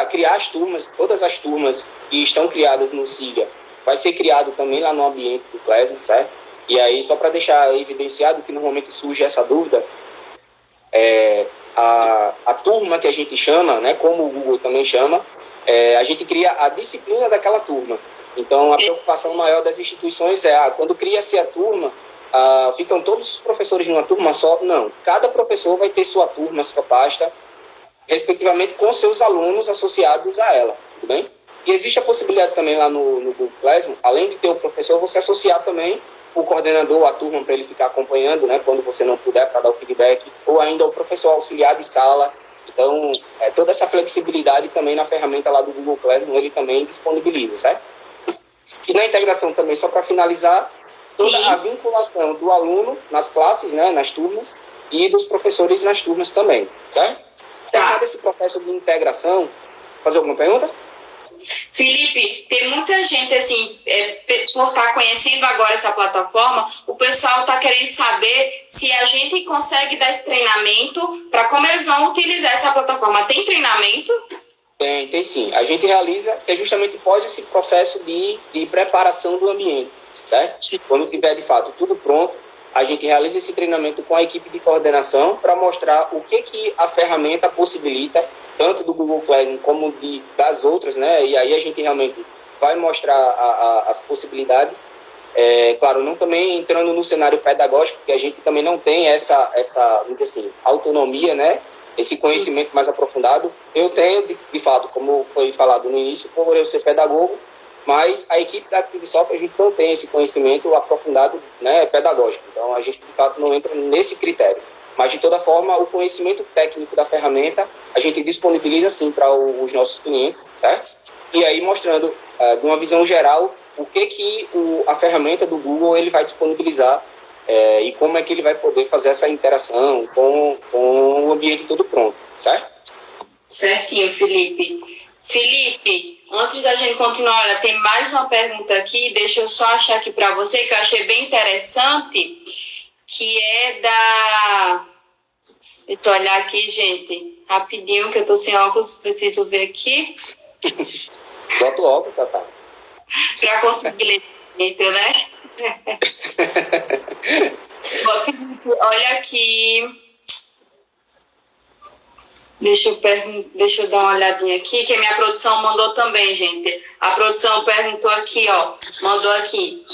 Criar as turmas, todas as turmas que estão criadas no SIGA, vai ser criado também lá no ambiente do Classroom, certo? E aí, só para deixar evidenciado que normalmente surge essa dúvida, a turma que a gente chama, né, como o Google também chama, a gente cria a disciplina daquela turma. Então, a preocupação maior das instituições quando cria-se a turma, ficam todos os professores numa turma só? Não. Cada professor vai ter sua turma, sua pasta, respectivamente com seus alunos associados a ela, tudo bem? E existe a possibilidade também lá no Google Classroom, além de ter o professor, você associar também o coordenador, a turma, para ele ficar acompanhando, né, quando você não puder, para dar o feedback, ou ainda o professor auxiliar de sala. Então, toda essa flexibilidade também na ferramenta lá do Google Classroom, ele também disponibiliza, certo? E na integração também, só para finalizar, toda a vinculação do aluno nas classes, né, nas turmas, e dos professores nas turmas também, certo? Terminado esse processo de integração, fazer alguma pergunta? Felipe, tem muita gente, assim, por estar conhecendo agora essa plataforma, o pessoal está querendo saber se a gente consegue dar esse treinamento para como eles vão utilizar essa plataforma. Tem treinamento? Tem sim. A gente realiza, justamente após esse processo de preparação do ambiente, certo? Quando tiver, de fato, tudo pronto, a gente realiza esse treinamento com a equipe de coordenação para mostrar o que a ferramenta possibilita, tanto do Google Classroom como das outras, né? E aí a gente realmente vai mostrar as possibilidades. Claro, não também entrando no cenário pedagógico, porque a gente também não tem essa vamos dizer assim, autonomia, né? Esse conhecimento mais aprofundado. Eu tenho, de fato, como foi falado no início, por eu ser pedagogo, mas a equipe da ActiveSoft, a gente não tem esse conhecimento aprofundado, né, pedagógico. Então, a gente, de fato, não entra nesse critério. Mas, de toda forma, o conhecimento técnico da ferramenta, a gente disponibiliza, sim, para os nossos clientes, certo? E aí mostrando, de uma visão geral, o que a ferramenta do Google ele vai disponibilizar e como é que ele vai poder fazer essa interação com o ambiente todo pronto, certo? Certinho, Felipe. Felipe, antes da gente continuar, olha, tem mais uma pergunta aqui, deixa eu só achar aqui para você, que eu achei bem interessante, que é da... Deixa eu olhar aqui, gente, rapidinho, que eu tô sem óculos, preciso ver aqui. Bota o óculos, Tatá. Para conseguir ler direito, né? Bom, Felipe, olha aqui. Deixa eu dar uma olhadinha aqui, que a minha produção mandou também, gente. A produção perguntou aqui, ó. Mandou aqui.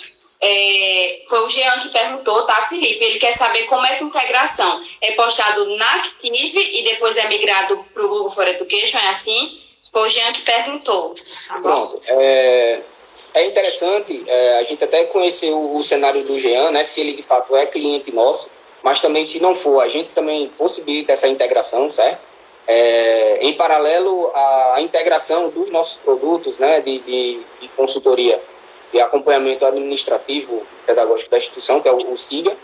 Foi o Jean que perguntou, tá, Felipe? Ele quer saber como essa integração é postado na Active e depois é migrado para o Google for Education, é assim? Foi o Jean que perguntou. Tá bom? Pronto. É interessante, a gente até conhecer o cenário do Jean, né? Se ele de fato é cliente nosso, mas também se não for, a gente também possibilita essa integração, certo? Em paralelo à integração dos nossos produtos, né, de consultoria e acompanhamento administrativo pedagógico da instituição, que é o SIGA,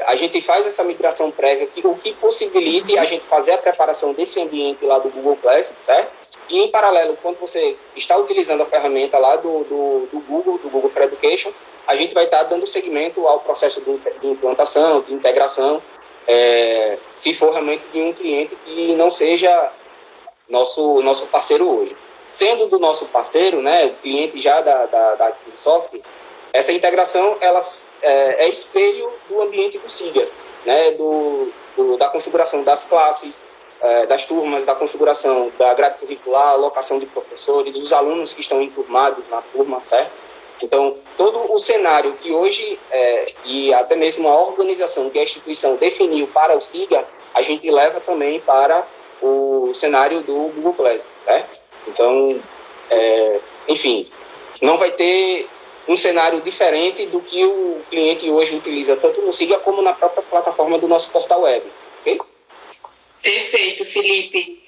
a gente faz essa migração prévia, o que possibilite a gente fazer a preparação desse ambiente lá do Google Classroom, certo? E em paralelo, quando você está utilizando a ferramenta lá do Google for Education, a gente vai estar dando seguimento ao processo de implantação, de integração, se for realmente de um cliente que não seja nosso parceiro hoje. Sendo do nosso parceiro, né, cliente já da Active Software, essa integração ela é espelho do ambiente do SIGA, né, da configuração das classes, das turmas, da configuração da grade curricular, alocação de professores, os alunos que estão enturmados na turma, certo? Então, todo o cenário que hoje, e até mesmo a organização que a instituição definiu para o SIGA, a gente leva também para o cenário do Google Classroom, certo? Então, enfim, não vai ter um cenário diferente do que o cliente hoje utiliza, tanto no SIGA como na própria plataforma do nosso portal web, ok? Perfeito, Felipe.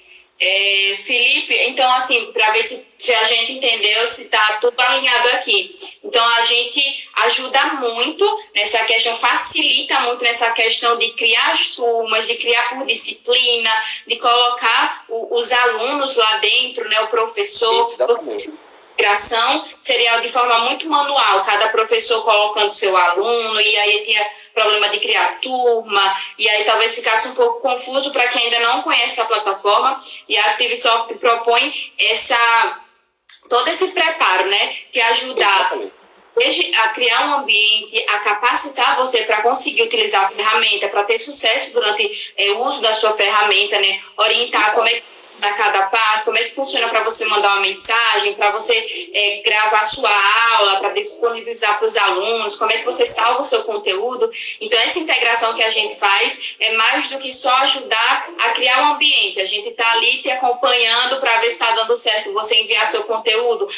Felipe, então, assim, para ver se a gente entendeu, se está tudo alinhado aqui. Então, a gente ajuda muito nessa questão, facilita muito nessa questão de criar as turmas, de criar por disciplina, de colocar os alunos lá dentro, né, o professor. Integração seria de forma muito manual, cada professor colocando seu aluno, e aí tinha problema de criar turma, e aí talvez ficasse um pouco confuso para quem ainda não conhece a plataforma, e a ActiveSoft propõe todo esse preparo, né, de ajudar desde a criar um ambiente, a capacitar você para conseguir utilizar a ferramenta, para ter sucesso durante o uso da sua ferramenta, né, orientar como é que da cada parte, como é que funciona para você mandar uma mensagem, para você gravar sua aula, para disponibilizar para os alunos, como é que você salva o seu conteúdo. Então, essa integração que a gente faz é mais do que só ajudar a criar um ambiente. A gente está ali te acompanhando para ver se está dando certo você enviar seu conteúdo.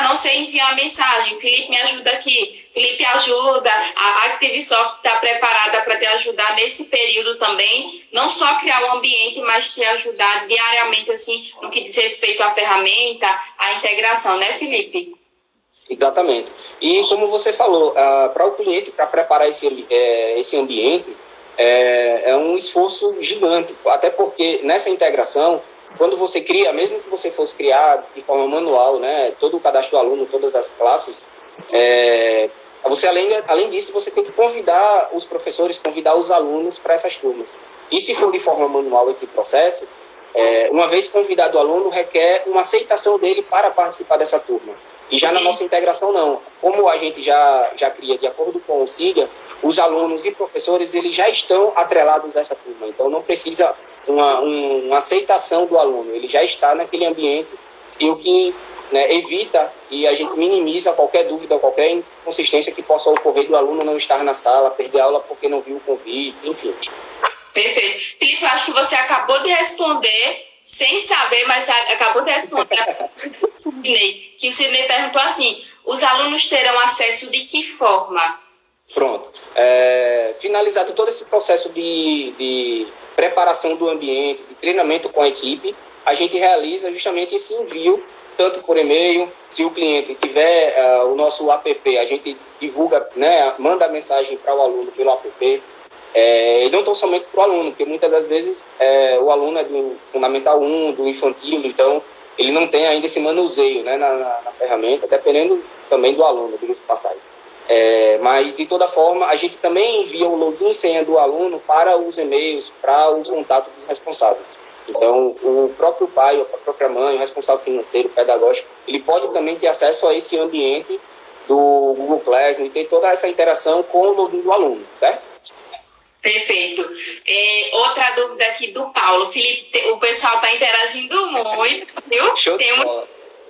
Não sei enviar mensagem, Felipe, me ajuda aqui. Felipe, ajuda. A ActiveSoft está preparada para te ajudar nesse período também, não só criar um ambiente, mas te ajudar diariamente, assim, no que diz respeito à ferramenta, à integração, né, Felipe? Exatamente. E como você falou, para o cliente, para preparar esse ambiente, é um esforço gigante, até porque nessa integração, quando você cria, mesmo que você fosse criar de forma manual, né, todo o cadastro do aluno, todas as classes, você, além disso, você tem que convidar os professores, convidar os alunos para essas turmas. E se for de forma manual esse processo, uma vez convidado o aluno, requer uma aceitação dele para participar dessa turma. E já na nossa integração, não. Como a gente já cria de acordo com o SIGA, os alunos e professores eles já estão atrelados a essa turma. Então, não precisa uma aceitação do aluno. Ele já está naquele ambiente e o que evita e a gente minimiza qualquer dúvida, qualquer inconsistência que possa ocorrer do aluno não estar na sala, perder a aula porque não viu o convite, enfim. Perfeito. Felipe, eu acho que você acabou de responder, sem saber, mas acabou de responder que o Sidney perguntou assim, os alunos terão acesso de que forma? Pronto. Finalizado todo esse processo de preparação do ambiente, de treinamento com a equipe, a gente realiza justamente esse envio, tanto por e-mail, se o cliente tiver o nosso app, a gente divulga, né, manda a mensagem para o aluno pelo app, e não tão somente para o aluno, porque muitas das vezes o aluno é do Fundamental 1, do infantil, então ele não tem ainda esse manuseio, né, na ferramenta, dependendo também do aluno, diga-se de passagem. Mas, de toda forma, a gente também envia o login e senha do aluno para os e-mails, para o contato dos responsáveis. Então, o próprio pai, a própria mãe, o responsável financeiro, pedagógico, ele pode também ter acesso a esse ambiente do Google Classroom e ter toda essa interação com o login do aluno, certo? Perfeito. Outra dúvida aqui do Paulo. Felipe, o pessoal está interagindo muito, viu? Show de bola.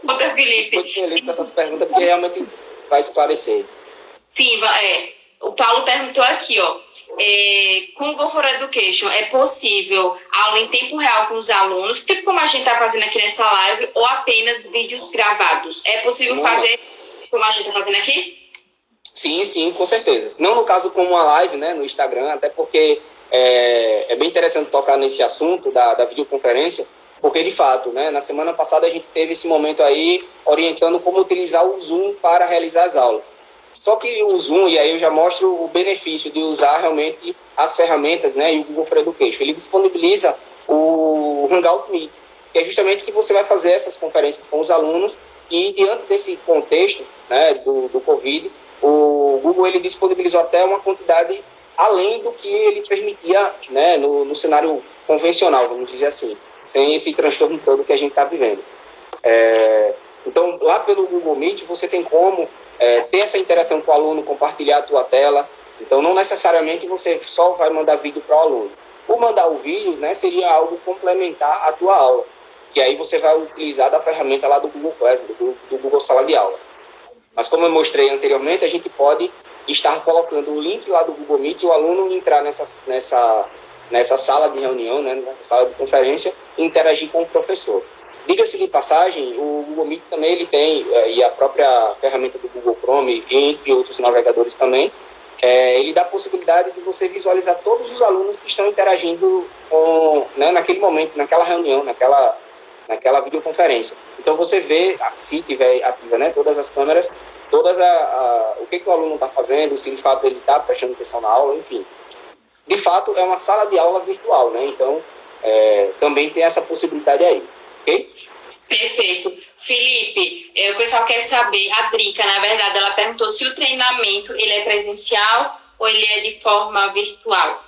Outra, Felipe. Estou feliz com essas perguntas, porque realmente vai esclarecer. Sim, o Paulo perguntou aqui, ó. Com o Go for Education, é possível aula em tempo real com os alunos, tipo como a gente está fazendo aqui nessa live, ou apenas vídeos gravados? É possível fazer como a gente está fazendo aqui? Sim, com certeza. Não no caso como uma live, né, no Instagram, até porque é bem interessante tocar nesse assunto da videoconferência, porque, de fato, né, na semana passada a gente teve esse momento aí orientando como utilizar o Zoom para realizar as aulas. Só que o Zoom, e aí eu já mostro o benefício de usar realmente as ferramentas, né, e o Google for Education. Ele disponibiliza o Hangout Meet, que é justamente que você vai fazer essas conferências com os alunos e, diante desse contexto, né, do Covid, o Google ele disponibilizou até uma quantidade além do que ele permitia, né, no cenário convencional, vamos dizer assim, sem esse transtorno todo que a gente está vivendo. Então, lá pelo Google Meet, você tem como ter essa interação com o aluno, compartilhar a tua tela. Então, não necessariamente você só vai mandar vídeo para o aluno. O mandar o vídeo, né, seria algo complementar à tua aula, que aí você vai utilizar da ferramenta lá do Google Classroom, do Google Sala de Aula. Mas como eu mostrei anteriormente, a gente pode estar colocando o link lá do Google Meet e o aluno entrar nessa sala de reunião, né, nessa sala de conferência, e interagir com o professor. Diga-se de passagem, o Google Meet também ele tem, e a própria ferramenta do Google Chrome, entre outros navegadores também, ele dá a possibilidade de você visualizar todos os alunos que estão interagindo né, naquele momento, naquela reunião, naquela videoconferência. Então você vê, se tiver ativa, né, todas as câmeras, o que o aluno está fazendo, se de fato ele está prestando atenção na aula, enfim. De fato, é uma sala de aula virtual, né? Então, também tem essa possibilidade aí, ok? Perfeito. Felipe, o pessoal quer saber, a Drica, na verdade, ela perguntou se o treinamento ele é presencial ou ele é de forma virtual.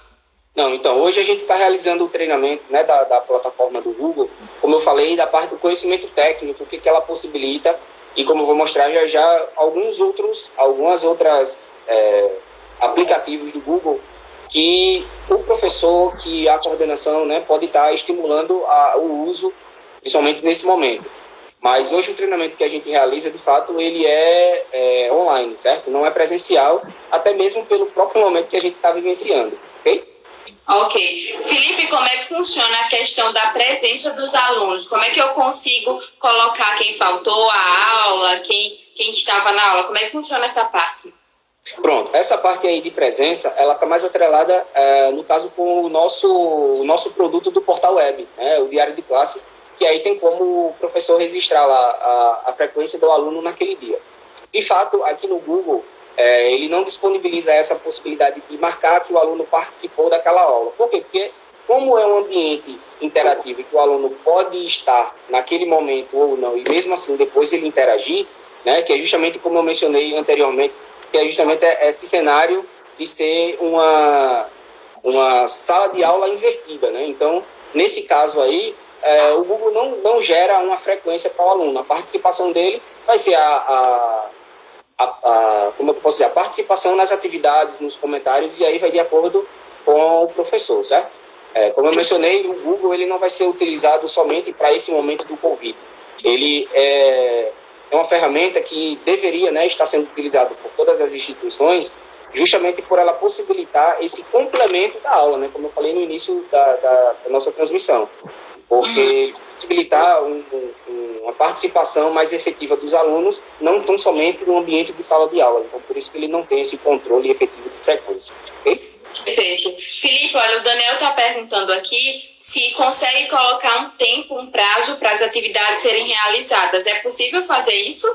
Não, então, hoje a gente está realizando o treinamento, né, da plataforma do Google, como eu falei, da parte do conhecimento técnico, o que ela possibilita, e como eu vou mostrar já algumas outras aplicativos do Google, que o professor, que a coordenação, né, pode estar estimulando o uso, principalmente nesse momento. Mas hoje o treinamento que a gente realiza, de fato, ele é online, certo? Não é presencial, até mesmo pelo próprio momento que a gente está vivenciando, ok? Ok. Felipe, como é que funciona a questão da presença dos alunos? Como é que eu consigo colocar quem faltou à aula, quem estava na aula? Como é que funciona essa parte? Pronto, essa parte aí de presença, ela está mais atrelada, no caso, com o nosso produto do portal web, né, o Diário de Classe, que aí tem como o professor registrar lá a frequência do aluno naquele dia. De fato, aqui no Google, ele não disponibiliza essa possibilidade de marcar que o aluno participou daquela aula. Por quê? Porque como é um ambiente interativo e que o aluno pode estar naquele momento ou não, e mesmo assim depois ele interagir, né, que é justamente como eu mencionei anteriormente, que é justamente esse cenário de ser uma sala de aula invertida, né? Então, nesse caso aí, o Google não gera uma frequência para o aluno. A participação dele vai ser como eu posso dizer, a participação nas atividades, nos comentários, e aí vai de acordo com o professor, certo? Como eu mencionei, o Google ele não vai ser utilizado somente para esse momento do Covid. Ele é uma ferramenta que deveria, né, estar sendo utilizada por todas as instituições, justamente por ela possibilitar esse complemento da aula, né, como eu falei no início da nossa transmissão. Porque possibilitar uma participação mais efetiva dos alunos, não tão somente no ambiente de sala de aula. Então, por isso que ele não tem esse controle efetivo de frequência. Ok? Perfeito. Felipe, olha, o Daniel está perguntando aqui se consegue colocar um tempo, um prazo para as atividades serem realizadas. É possível fazer isso?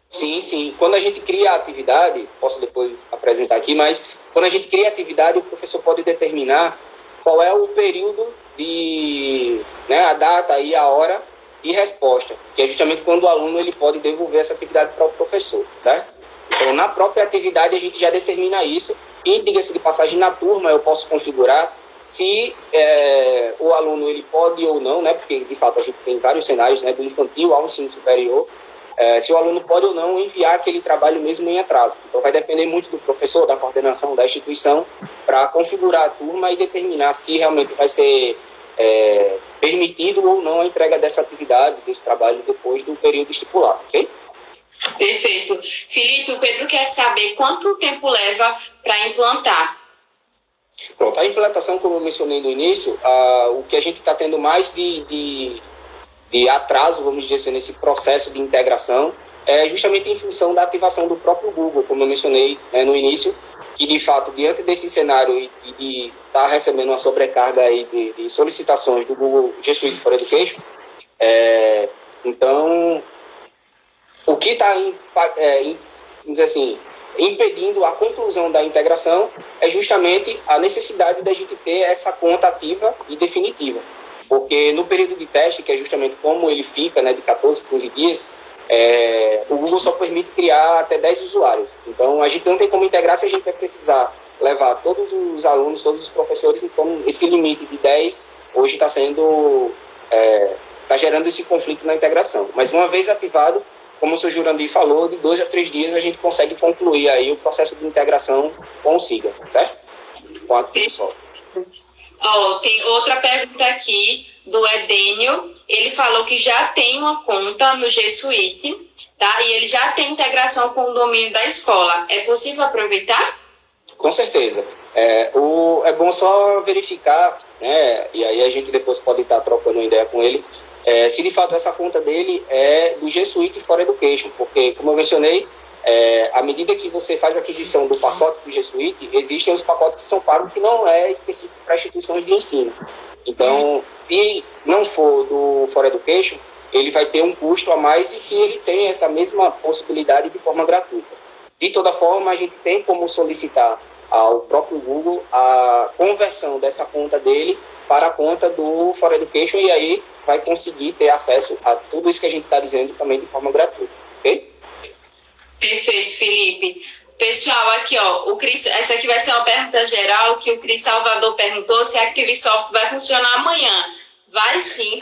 Sim, sim. Quando a gente cria a atividade, posso depois apresentar aqui, mas quando a gente cria a atividade, o professor pode determinar qual é o período de, né, a data e a hora de resposta, que é justamente quando o aluno ele pode devolver essa atividade para o professor, certo? Então, na própria atividade, a gente já determina isso e, diga-se de passagem, na turma eu posso configurar se o aluno ele pode ou não, né, porque, de fato, a gente tem vários cenários, né, do infantil ao ensino superior, se o aluno pode ou não enviar aquele trabalho mesmo em atraso. Então, vai depender muito do professor, da coordenação, da instituição, para configurar a turma e determinar se realmente vai ser permitido ou não a entrega dessa atividade, desse trabalho, depois do período estipulado, ok? Perfeito. Felipe, o Pedro quer saber quanto tempo leva para implantar. Pronto, a implantação, como eu mencionei no início, o que a gente está tendo mais de atraso, vamos dizer assim, nesse processo de integração, é justamente em função da ativação do próprio Google, como eu mencionei, né, no início, que de fato, diante desse cenário e de estar recebendo uma sobrecarga aí de solicitações do Google G Suite for Education, então, o que está impedindo a conclusão da integração é justamente a necessidade da gente ter essa conta ativa e definitiva. Porque no período de teste, que é justamente como ele fica, né, de 14 a 15 dias, o Google só permite criar até 10 usuários. Então, a gente não tem como integrar se a gente vai precisar levar todos os alunos, todos os professores. Então, esse limite de 10 hoje está gerando esse conflito na integração. Mas uma vez ativado, como o Sr. Jurandir falou, de 2 a 3 dias a gente consegue concluir aí o processo de integração com o SIGA, certo? Com a Microsoft. Tem outra pergunta aqui do Edênio. Ele falou que já tem uma conta no G Suite, tá? E ele já tem integração com o domínio da escola. É possível aproveitar? Com certeza. É bom só verificar, né? E aí a gente depois pode estar trocando uma ideia com ele, se de fato essa conta dele é do G Suite for Education, porque, como eu mencionei, à medida que você faz a aquisição do pacote do G Suite, existem os pacotes que são pagos que não é específico para instituições de ensino. Então, se não for do For Education, ele vai ter um custo a mais e que ele tem essa mesma possibilidade de forma gratuita. De toda forma, a gente tem como solicitar ao próprio Google a conversão dessa conta dele para a conta do For Education e aí vai conseguir ter acesso a tudo isso que a gente está dizendo também de forma gratuita, ok? Perfeito, Felipe. Pessoal, aqui, ó, essa aqui vai ser uma pergunta geral que o Cris Salvador perguntou se a ActiveSoft vai funcionar amanhã. Vai sim.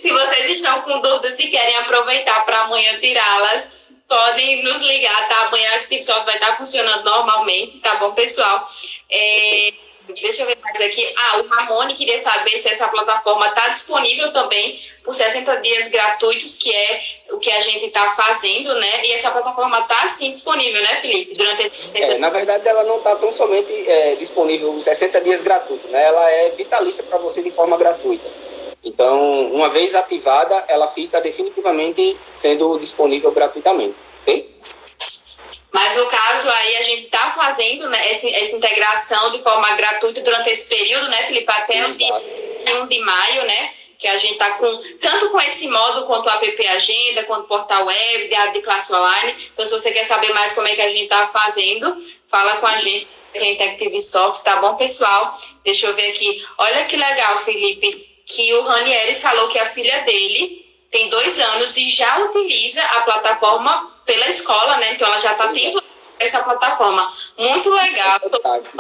Se vocês estão com dúvidas, se querem aproveitar para amanhã tirá-las, podem nos ligar, tá? Amanhã a ActiveSoft vai estar funcionando normalmente, tá bom, pessoal? Deixa eu ver mais aqui. O Ramone queria saber se essa plataforma está disponível também por 60 dias gratuitos, que é o que a gente está fazendo, né? E essa plataforma está, sim, disponível, né, Felipe? Durante esses 60 dias. Na verdade, ela não está tão somente disponível os 60 dias gratuitos, né? Ela é vitalícia para você de forma gratuita. Então, uma vez ativada, ela fica definitivamente sendo disponível gratuitamente, ok? Mas, no caso, aí a gente está fazendo, né, essa integração de forma gratuita durante esse período, né, Felipe? Até o dia 1 de maio, né? Que a gente está tanto com esse módulo quanto o app Agenda, quanto o portal web, diário de classe online. Então, se você quer saber mais como é que a gente está fazendo, fala com a gente, que é ActiveSoft, tá bom, pessoal? Deixa eu ver aqui. Olha que legal, Felipe, que o Ranieri falou que a filha dele tem 2 anos e já utiliza a plataforma pela escola, né? Então, ela já está tendo essa plataforma. Muito legal.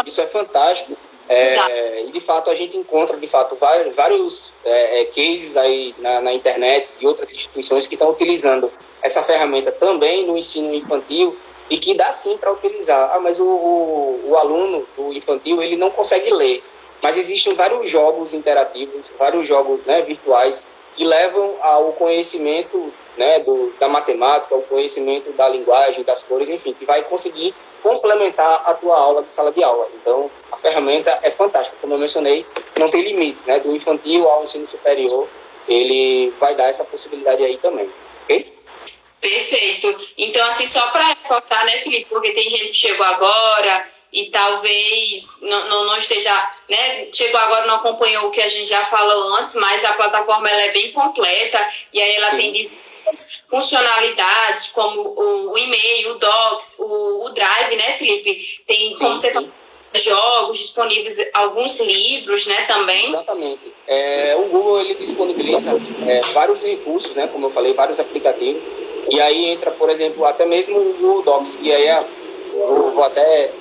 Isso é fantástico. E, de fato, a gente encontra, vários cases aí na internet e outras instituições que estão utilizando essa ferramenta também no ensino infantil e que dá, sim, para utilizar. Mas o aluno do infantil, ele não consegue ler. Mas existem vários jogos interativos, vários jogos, né, virtuais, que levam ao conhecimento, né, da matemática, ao conhecimento da linguagem, das cores, enfim, que vai conseguir complementar a tua aula de sala de aula. Então, a ferramenta é fantástica. Como eu mencionei, não tem limites, né, do infantil ao ensino superior. ele vai dar essa possibilidade aí também, ok? Perfeito. Então, assim, só para reforçar, né, Felipe, porque tem gente que chegou agora e talvez não esteja, né, chegou agora, não acompanhou o que a gente já falou antes, mas a plataforma ela é bem completa e aí ela tem diversas funcionalidades, como o e-mail, o Docs, o Drive, né, Felipe? Tem, como você falou, jogos disponíveis, alguns livros, né, também. Exatamente. O Google, ele disponibiliza vários recursos, né, como eu falei, vários aplicativos, e aí entra, por exemplo, até mesmo o Google Docs, e aí eu vou até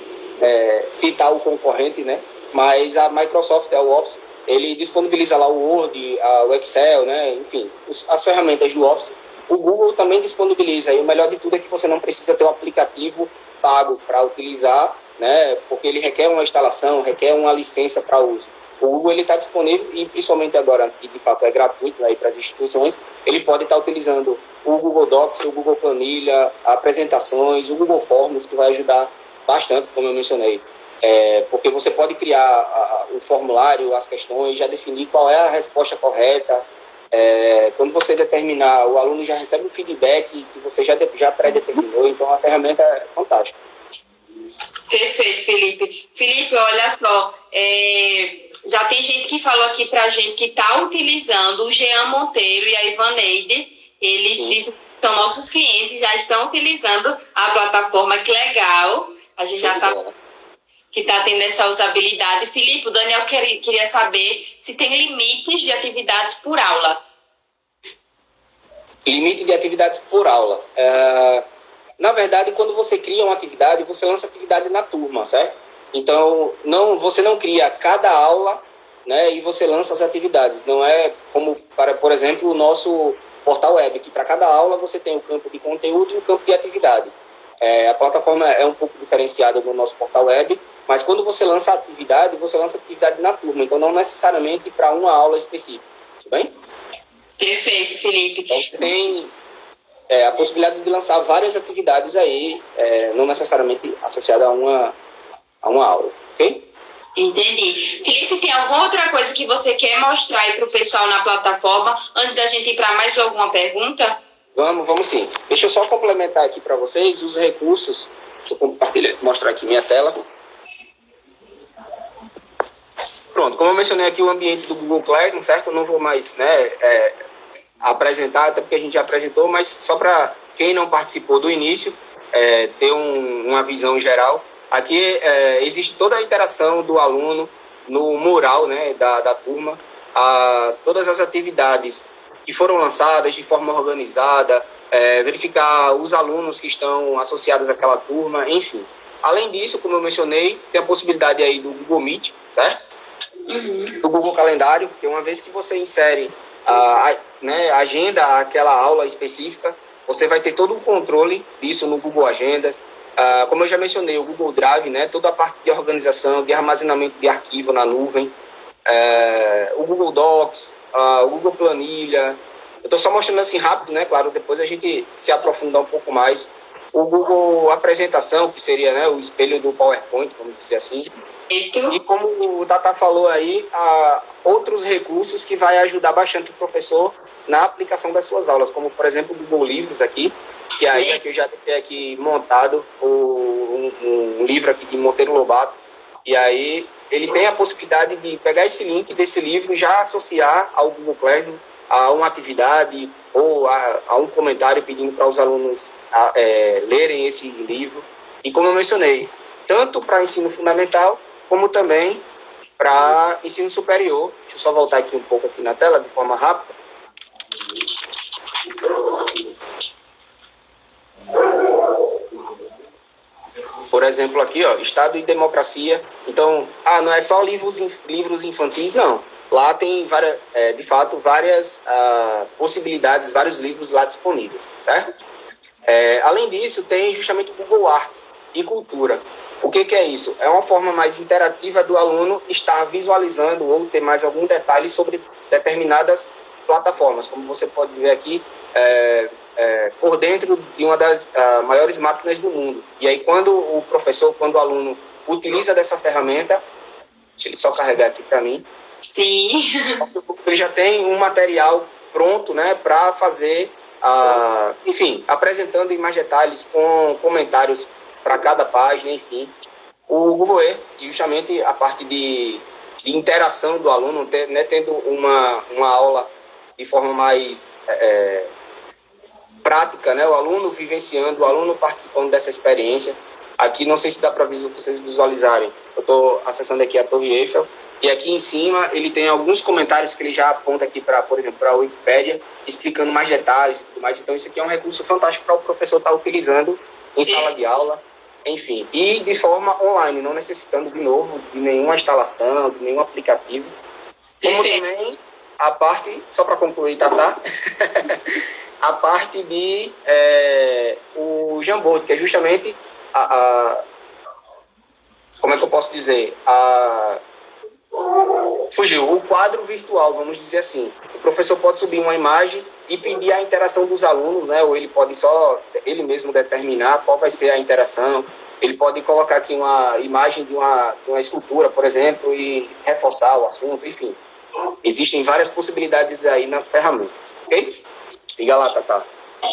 citar o concorrente, né, mas a Microsoft, o Office, ele disponibiliza lá o Word, o Excel, né, enfim, as ferramentas do Office. O Google também disponibiliza, e o melhor de tudo é que você não precisa ter um aplicativo pago para utilizar, né, porque ele requer uma instalação, requer uma licença para uso. O Google está disponível e principalmente agora, que de fato é gratuito, né, para as instituições, ele pode estar utilizando o Google Docs, o Google Planilha, apresentações, o Google Forms, que vai ajudar bastante, como eu mencionei. Porque você pode criar o formulário, as questões, já definir qual é a resposta correta. Quando você determinar, o aluno já recebe o feedback que você já pré-determinou, então a ferramenta é fantástica. Perfeito, Felipe. Felipe, olha só, já tem gente que falou aqui pra gente que está utilizando o Jean Monteiro e a Ivaneide, eles dizem que são nossos clientes, já estão utilizando a plataforma, que legal, a gente já está que está tendo essa usabilidade. Felipe, o Daniel queria saber se tem limites de atividades por aula. Limite de atividades por aula. Na verdade, quando você cria uma atividade, você lança atividade na turma, certo? Então, você não cria cada aula, né, e você lança as atividades. Não é como, por exemplo, o nosso portal web, que para cada aula você tem o campo de conteúdo e o campo de atividade. A plataforma é um pouco diferenciada do nosso portal web, mas quando você lança atividade na turma, então não necessariamente para uma aula específica, tudo bem? Perfeito, Felipe. Então tem a possibilidade de lançar várias atividades aí, não necessariamente associada a uma aula, ok? Entendi. Felipe, tem alguma outra coisa que você quer mostrar aí para o pessoal na plataforma, antes da gente ir para mais alguma pergunta? Vamos sim. Deixa eu só complementar aqui para vocês os recursos. Deixa eu compartilhar, mostrar aqui minha tela. Pronto, como eu mencionei aqui o ambiente do Google Classroom, certo? Eu não vou mais apresentar, até porque a gente já apresentou, mas só para quem não participou do início, ter uma visão geral. Aqui existe toda a interação do aluno no mural, né, da turma, todas as atividades que foram lançadas de forma organizada, verificar os alunos que estão associados àquela turma, enfim. Além disso, como eu mencionei, tem a possibilidade aí do Google Meet, certo? Do Google Calendário, porque uma vez que você insere a agenda àquela aula específica, você vai ter todo o controle disso no Google Agendas. Como eu já mencionei, o Google Drive, né, toda a parte de organização, de armazenamento de arquivo na nuvem, o Google Docs, o Google Planilha. Eu estou só mostrando assim rápido, né? Claro, depois a gente se aprofundar um pouco mais. O Google Apresentação, que seria, né, o espelho do PowerPoint, vamos dizer assim. E como o Tata falou aí, outros recursos que vai ajudar bastante o professor na aplicação das suas aulas, como, por exemplo, o Google Livros aqui, que aí aqui eu já tenho aqui montado um livro aqui de Monteiro Lobato, e aí ele tem a possibilidade de pegar esse link desse livro e já associar ao Google Classroom, a uma atividade ou a um comentário pedindo para os alunos lerem esse livro. E como eu mencionei, tanto para ensino fundamental, como também para ensino superior. Deixa eu só voltar aqui um pouco aqui na tela, de forma rápida. Por exemplo, aqui, ó, Estado e Democracia. Então, não é só livros infantis, não. Lá tem, de fato, várias possibilidades, vários livros lá disponíveis, certo? Além disso, tem justamente o Google Arts e Cultura. O que é isso? É uma forma mais interativa do aluno estar visualizando ou ter mais algum detalhe sobre determinadas plataformas, como você pode ver aqui, por dentro de uma das maiores máquinas do mundo. E aí, quando o aluno utiliza dessa ferramenta, deixa ele só carregar aqui para mim, Sim. Ele já tem um material pronto, né, para fazer, enfim, apresentando em mais detalhes, com comentários para cada página, enfim. O Google Earth, justamente a parte de interação do aluno, né, tendo uma aula de forma mais prática, né, o aluno vivenciando, o aluno participando dessa experiência. Aqui, não sei se dá para vocês visualizarem, eu estou acessando aqui a Torre Eiffel, e aqui em cima ele tem alguns comentários que ele já aponta aqui, por exemplo, para a Wikipédia, explicando mais detalhes e tudo mais. Então, isso aqui é um recurso fantástico para o professor estar utilizando em sala de aula, enfim, e de forma online, não necessitando, de novo, de nenhuma instalação, de nenhum aplicativo. Como também a parte, só para concluir, tá? A parte de o Jamboard, que é justamente como é que eu posso dizer? Fugiu, o quadro virtual, vamos dizer assim. O professor pode subir uma imagem e pedir a interação dos alunos, né? Ou ele pode só, ele mesmo determinar qual vai ser a interação. Ele pode colocar aqui uma imagem de uma escultura, por exemplo, e reforçar o assunto, enfim. Existem várias possibilidades aí nas ferramentas, ok? Liga lá, Tatá.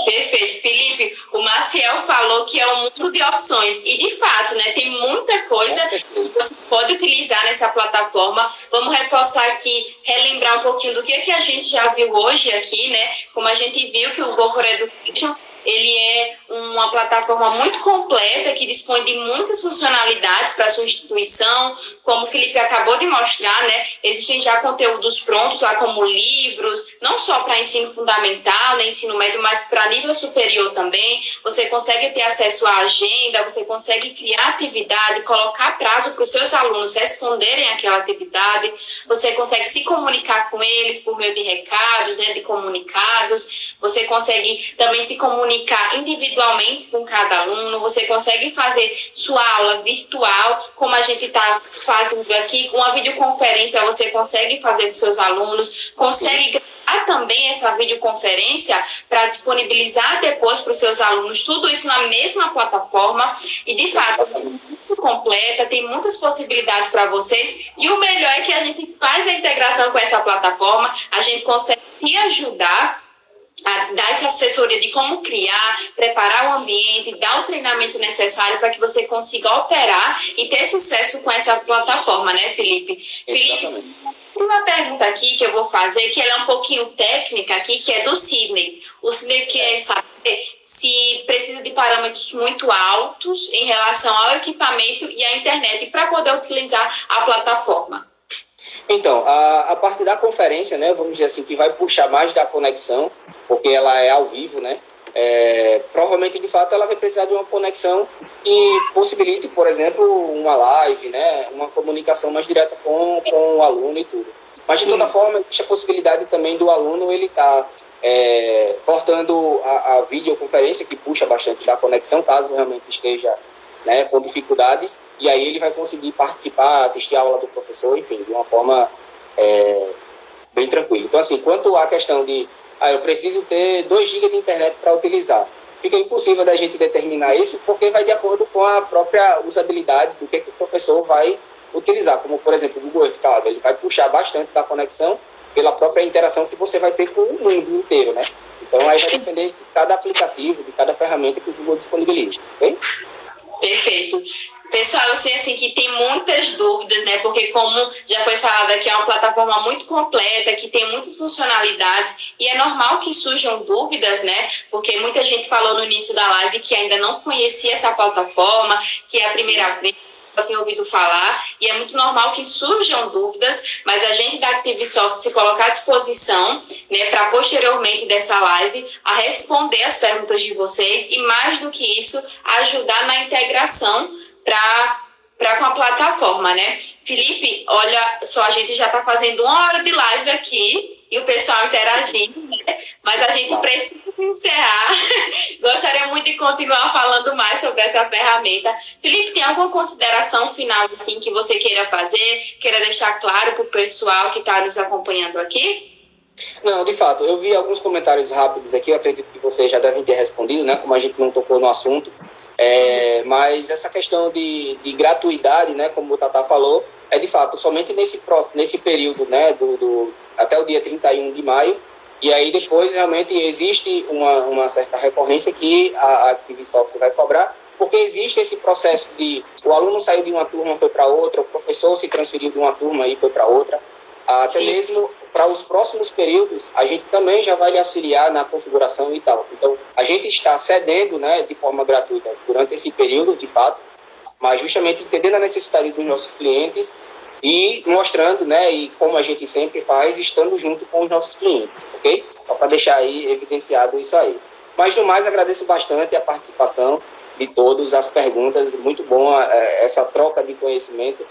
Perfeito. Felipe, o Maciel falou que é um mundo de opções e, de fato, né, tem muita coisa que você pode utilizar nessa plataforma. Vamos reforçar aqui, relembrar um pouquinho do que a gente já viu hoje aqui, né? Como a gente viu que o Go for Education, ele é uma plataforma muito completa que dispõe de muitas funcionalidades para a sua instituição. Como o Felipe acabou de mostrar, né, existem já conteúdos prontos lá como livros, não só para ensino fundamental, né, ensino médio, mas para nível superior também. Você consegue ter acesso à agenda, você consegue criar atividade, colocar prazo para os seus alunos responderem àquela atividade, você consegue se comunicar com eles por meio de recados, né, de comunicados, você consegue também se comunicar individualmente com cada aluno, você consegue fazer sua aula virtual, como a gente está fazendo aqui, com uma videoconferência você consegue fazer com seus alunos, consegue gravar também essa videoconferência para disponibilizar depois para os seus alunos, tudo isso na mesma plataforma, e de fato é muito completa, tem muitas possibilidades para vocês, e o melhor é que a gente faz a integração com essa plataforma, a gente consegue te ajudar a dar essa assessoria de como criar, preparar o ambiente, dar o treinamento necessário para que você consiga operar e ter sucesso com essa plataforma, né, Felipe? Exatamente. Felipe, tem uma pergunta aqui que eu vou fazer, que ela é um pouquinho técnica aqui, que é do Sidney. O Sidney quer saber se precisa de parâmetros muito altos em relação ao equipamento e à internet para poder utilizar a plataforma. Então, a parte da conferência, né, vamos dizer assim, que vai puxar mais da conexão, porque ela é ao vivo, né, provavelmente, de fato, ela vai precisar de uma conexão que possibilite, por exemplo, uma live, né, uma comunicação mais direta com o aluno e tudo. Mas, de toda forma, existe a possibilidade também do aluno ele estar cortando a videoconferência, que puxa bastante da conexão, caso realmente esteja, né, com dificuldades, e aí ele vai conseguir participar, assistir a aula do professor, enfim, de uma forma bem tranquila. Então, assim, quanto à questão de eu preciso ter 2 GB de internet para utilizar, fica impossível da gente determinar isso, porque vai de acordo com a própria usabilidade do que o professor vai utilizar, como, por exemplo, o Google Earth, claro, ele vai puxar bastante da conexão pela própria interação que você vai ter com o mundo inteiro, né? Então, aí vai depender de cada aplicativo, de cada ferramenta que o Google disponibiliza, ok? Perfeito. Pessoal, eu sei assim que tem muitas dúvidas, né? Porque como já foi falado aqui, é uma plataforma muito completa, que tem muitas funcionalidades e é normal que surjam dúvidas, né? Porque muita gente falou no início da live que ainda não conhecia essa plataforma, que é a primeira vez que eu tenho ouvido falar, e é muito normal que surjam dúvidas, mas a gente da ActiveSoft se coloca à disposição, né, para posteriormente dessa live a responder as perguntas de vocês e, mais do que isso, ajudar na integração para com a plataforma, né? Felipe, olha só, a gente já está fazendo 1 hora de live aqui e o pessoal interagindo, né? Mas a gente precisa encerrar. Gostaria muito de continuar falando mais sobre essa ferramenta. Felipe, tem alguma consideração final assim, que você queira fazer, queira deixar claro para o pessoal que está nos acompanhando aqui? Não, de fato, eu vi alguns comentários rápidos aqui, eu acredito que vocês já devem ter respondido, né, como a gente não tocou no assunto, mas essa questão de gratuidade, né, como o Tatá falou, é de fato somente nesse período, né, até o dia 31 de maio, e aí depois realmente existe uma certa recorrência que a Activisoft vai cobrar, porque existe esse processo de o aluno saiu de uma turma, foi para outra, o professor se transferiu de uma turma e foi para outra, até Sim. mesmo para os próximos períodos, a gente também já vai lhe auxiliar na configuração e tal. Então, a gente está cedendo, né, de forma gratuita durante esse período, de fato, mas justamente entendendo a necessidade dos nossos clientes e mostrando, né, e como a gente sempre faz, estando junto com os nossos clientes, ok? Só para deixar aí evidenciado isso aí. Mas, no mais, agradeço bastante a participação de todos, as perguntas, muito bom essa troca de conhecimento.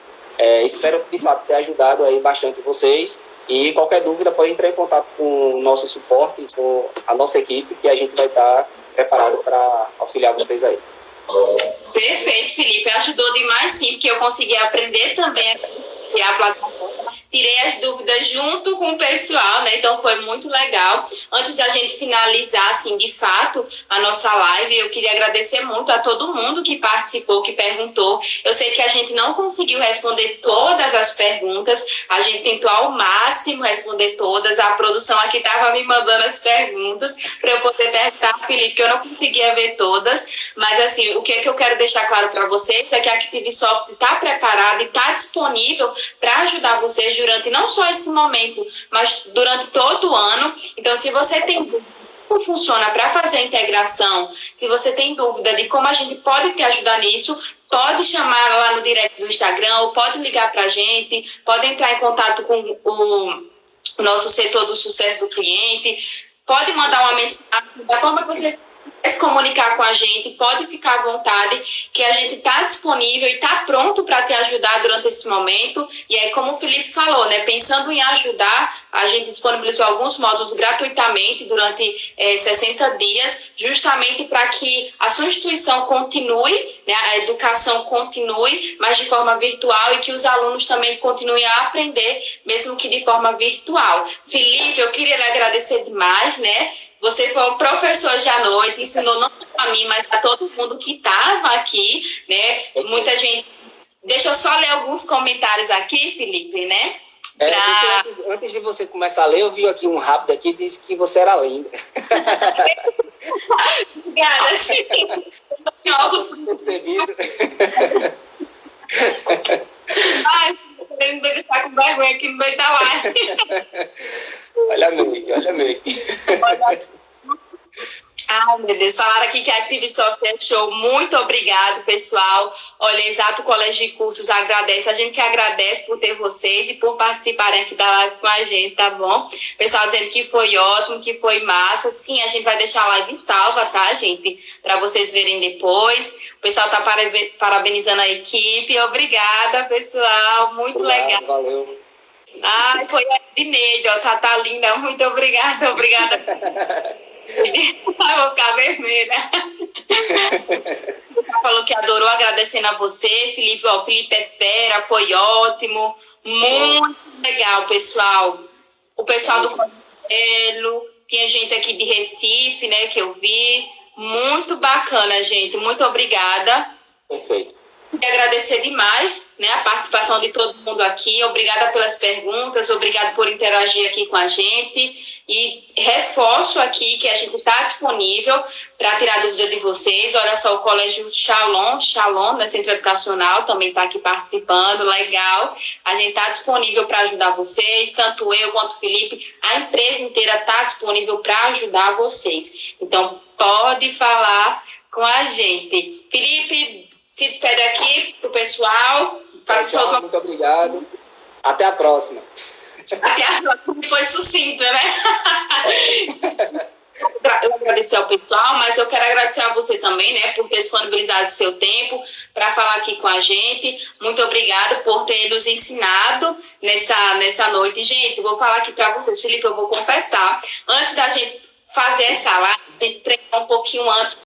Espero, de fato, ter ajudado aí bastante vocês. E qualquer dúvida pode entrar em contato com o nosso suporte, com a nossa equipe, que a gente vai estar preparado para auxiliar vocês aí. Perfeito, Felipe. Ajudou demais, sim, porque eu consegui aprender também a plataforma. Tirei as dúvidas junto com o pessoal, né? Então foi muito legal. Antes da gente finalizar, assim, de fato, a nossa live, eu queria agradecer muito a todo mundo que participou, que perguntou. Eu sei que a gente não conseguiu responder todas as perguntas, a gente tentou ao máximo responder todas. A produção aqui estava me mandando as perguntas para eu poder perguntar, Felipe, que eu não conseguia ver todas. Mas, assim, o que eu quero deixar claro para vocês é que a Activisoft está preparada e está disponível para ajudar vocês durante não só esse momento, mas durante todo o ano. Então, se você tem dúvida como funciona para fazer a integração, se você tem dúvida de como a gente pode te ajudar nisso, pode chamar lá no direct do Instagram, ou pode ligar para a gente, pode entrar em contato com o nosso setor do sucesso do cliente, pode mandar uma mensagem, da forma que você se comunicar com a gente, pode ficar à vontade, que a gente está disponível e está pronto para te ajudar durante esse momento. E aí, como o Felipe falou, né, pensando em ajudar, a gente disponibilizou alguns módulos gratuitamente durante 60 dias, justamente para que a sua instituição continue, né, a educação continue, mas de forma virtual, e que os alunos também continuem a aprender, mesmo que de forma virtual. Felipe, eu queria lhe agradecer demais, né? Você foi um professor de à noite, ensinou não só a mim, mas a todo mundo que estava aqui, né? Muita gente... Deixa eu só ler alguns comentários aqui, Felipe, né? Antes de você começar a ler, eu vi aqui um rápido aqui, disse que você era linda. Obrigada, Chico. Percebido. Ai, querendo deixar com vergonha aqui no meio da live. Olha a make. Ai, meu Deus, falaram aqui que a Activisoft é show. Muito obrigado, pessoal. Olha, Exato Colégio de Cursos agradece. A gente que agradece por ter vocês e por participarem aqui da live com a gente, tá bom? Pessoal dizendo que foi ótimo, que foi massa. Sim, a gente vai deixar a live salva, tá, gente? Para vocês verem depois. O pessoal tá parabenizando a equipe. Obrigada, pessoal. Muito legal. Valeu. Ai, foi a Edneide, ó. Tá linda. Muito obrigada. Ai, vou ficar vermelha. Falou que adorou, agradecendo a você, Felipe. Ó, o Felipe é fera, foi ótimo. Muito legal, pessoal. O pessoal do Conselho, tinha gente aqui de Recife, né, que eu vi. Muito bacana, gente. Muito obrigada. Perfeito. Queria agradecer demais, né, a participação de todo mundo aqui. Obrigada pelas perguntas, obrigado por interagir aqui com a gente. E reforço aqui que a gente está disponível para tirar dúvida de vocês. Olha só, o Colégio Shalom, né, Centro Educacional, também está aqui participando, legal. A gente está disponível para ajudar vocês, tanto eu quanto o Felipe. A empresa inteira está disponível para ajudar vocês. Então, pode falar com a gente. Felipe, se despede aqui pro pessoal. Pessoal, muito obrigado. Até a próxima. Foi sucinta, né? Eu agradecer ao pessoal, mas eu quero agradecer a você também, né, por ter disponibilizado seu tempo para falar aqui com a gente. Muito obrigada por ter nos ensinado nessa noite. Gente, vou falar aqui para vocês, Felipe, eu vou confessar. Antes da gente fazer essa live, a gente treinou um pouquinho antes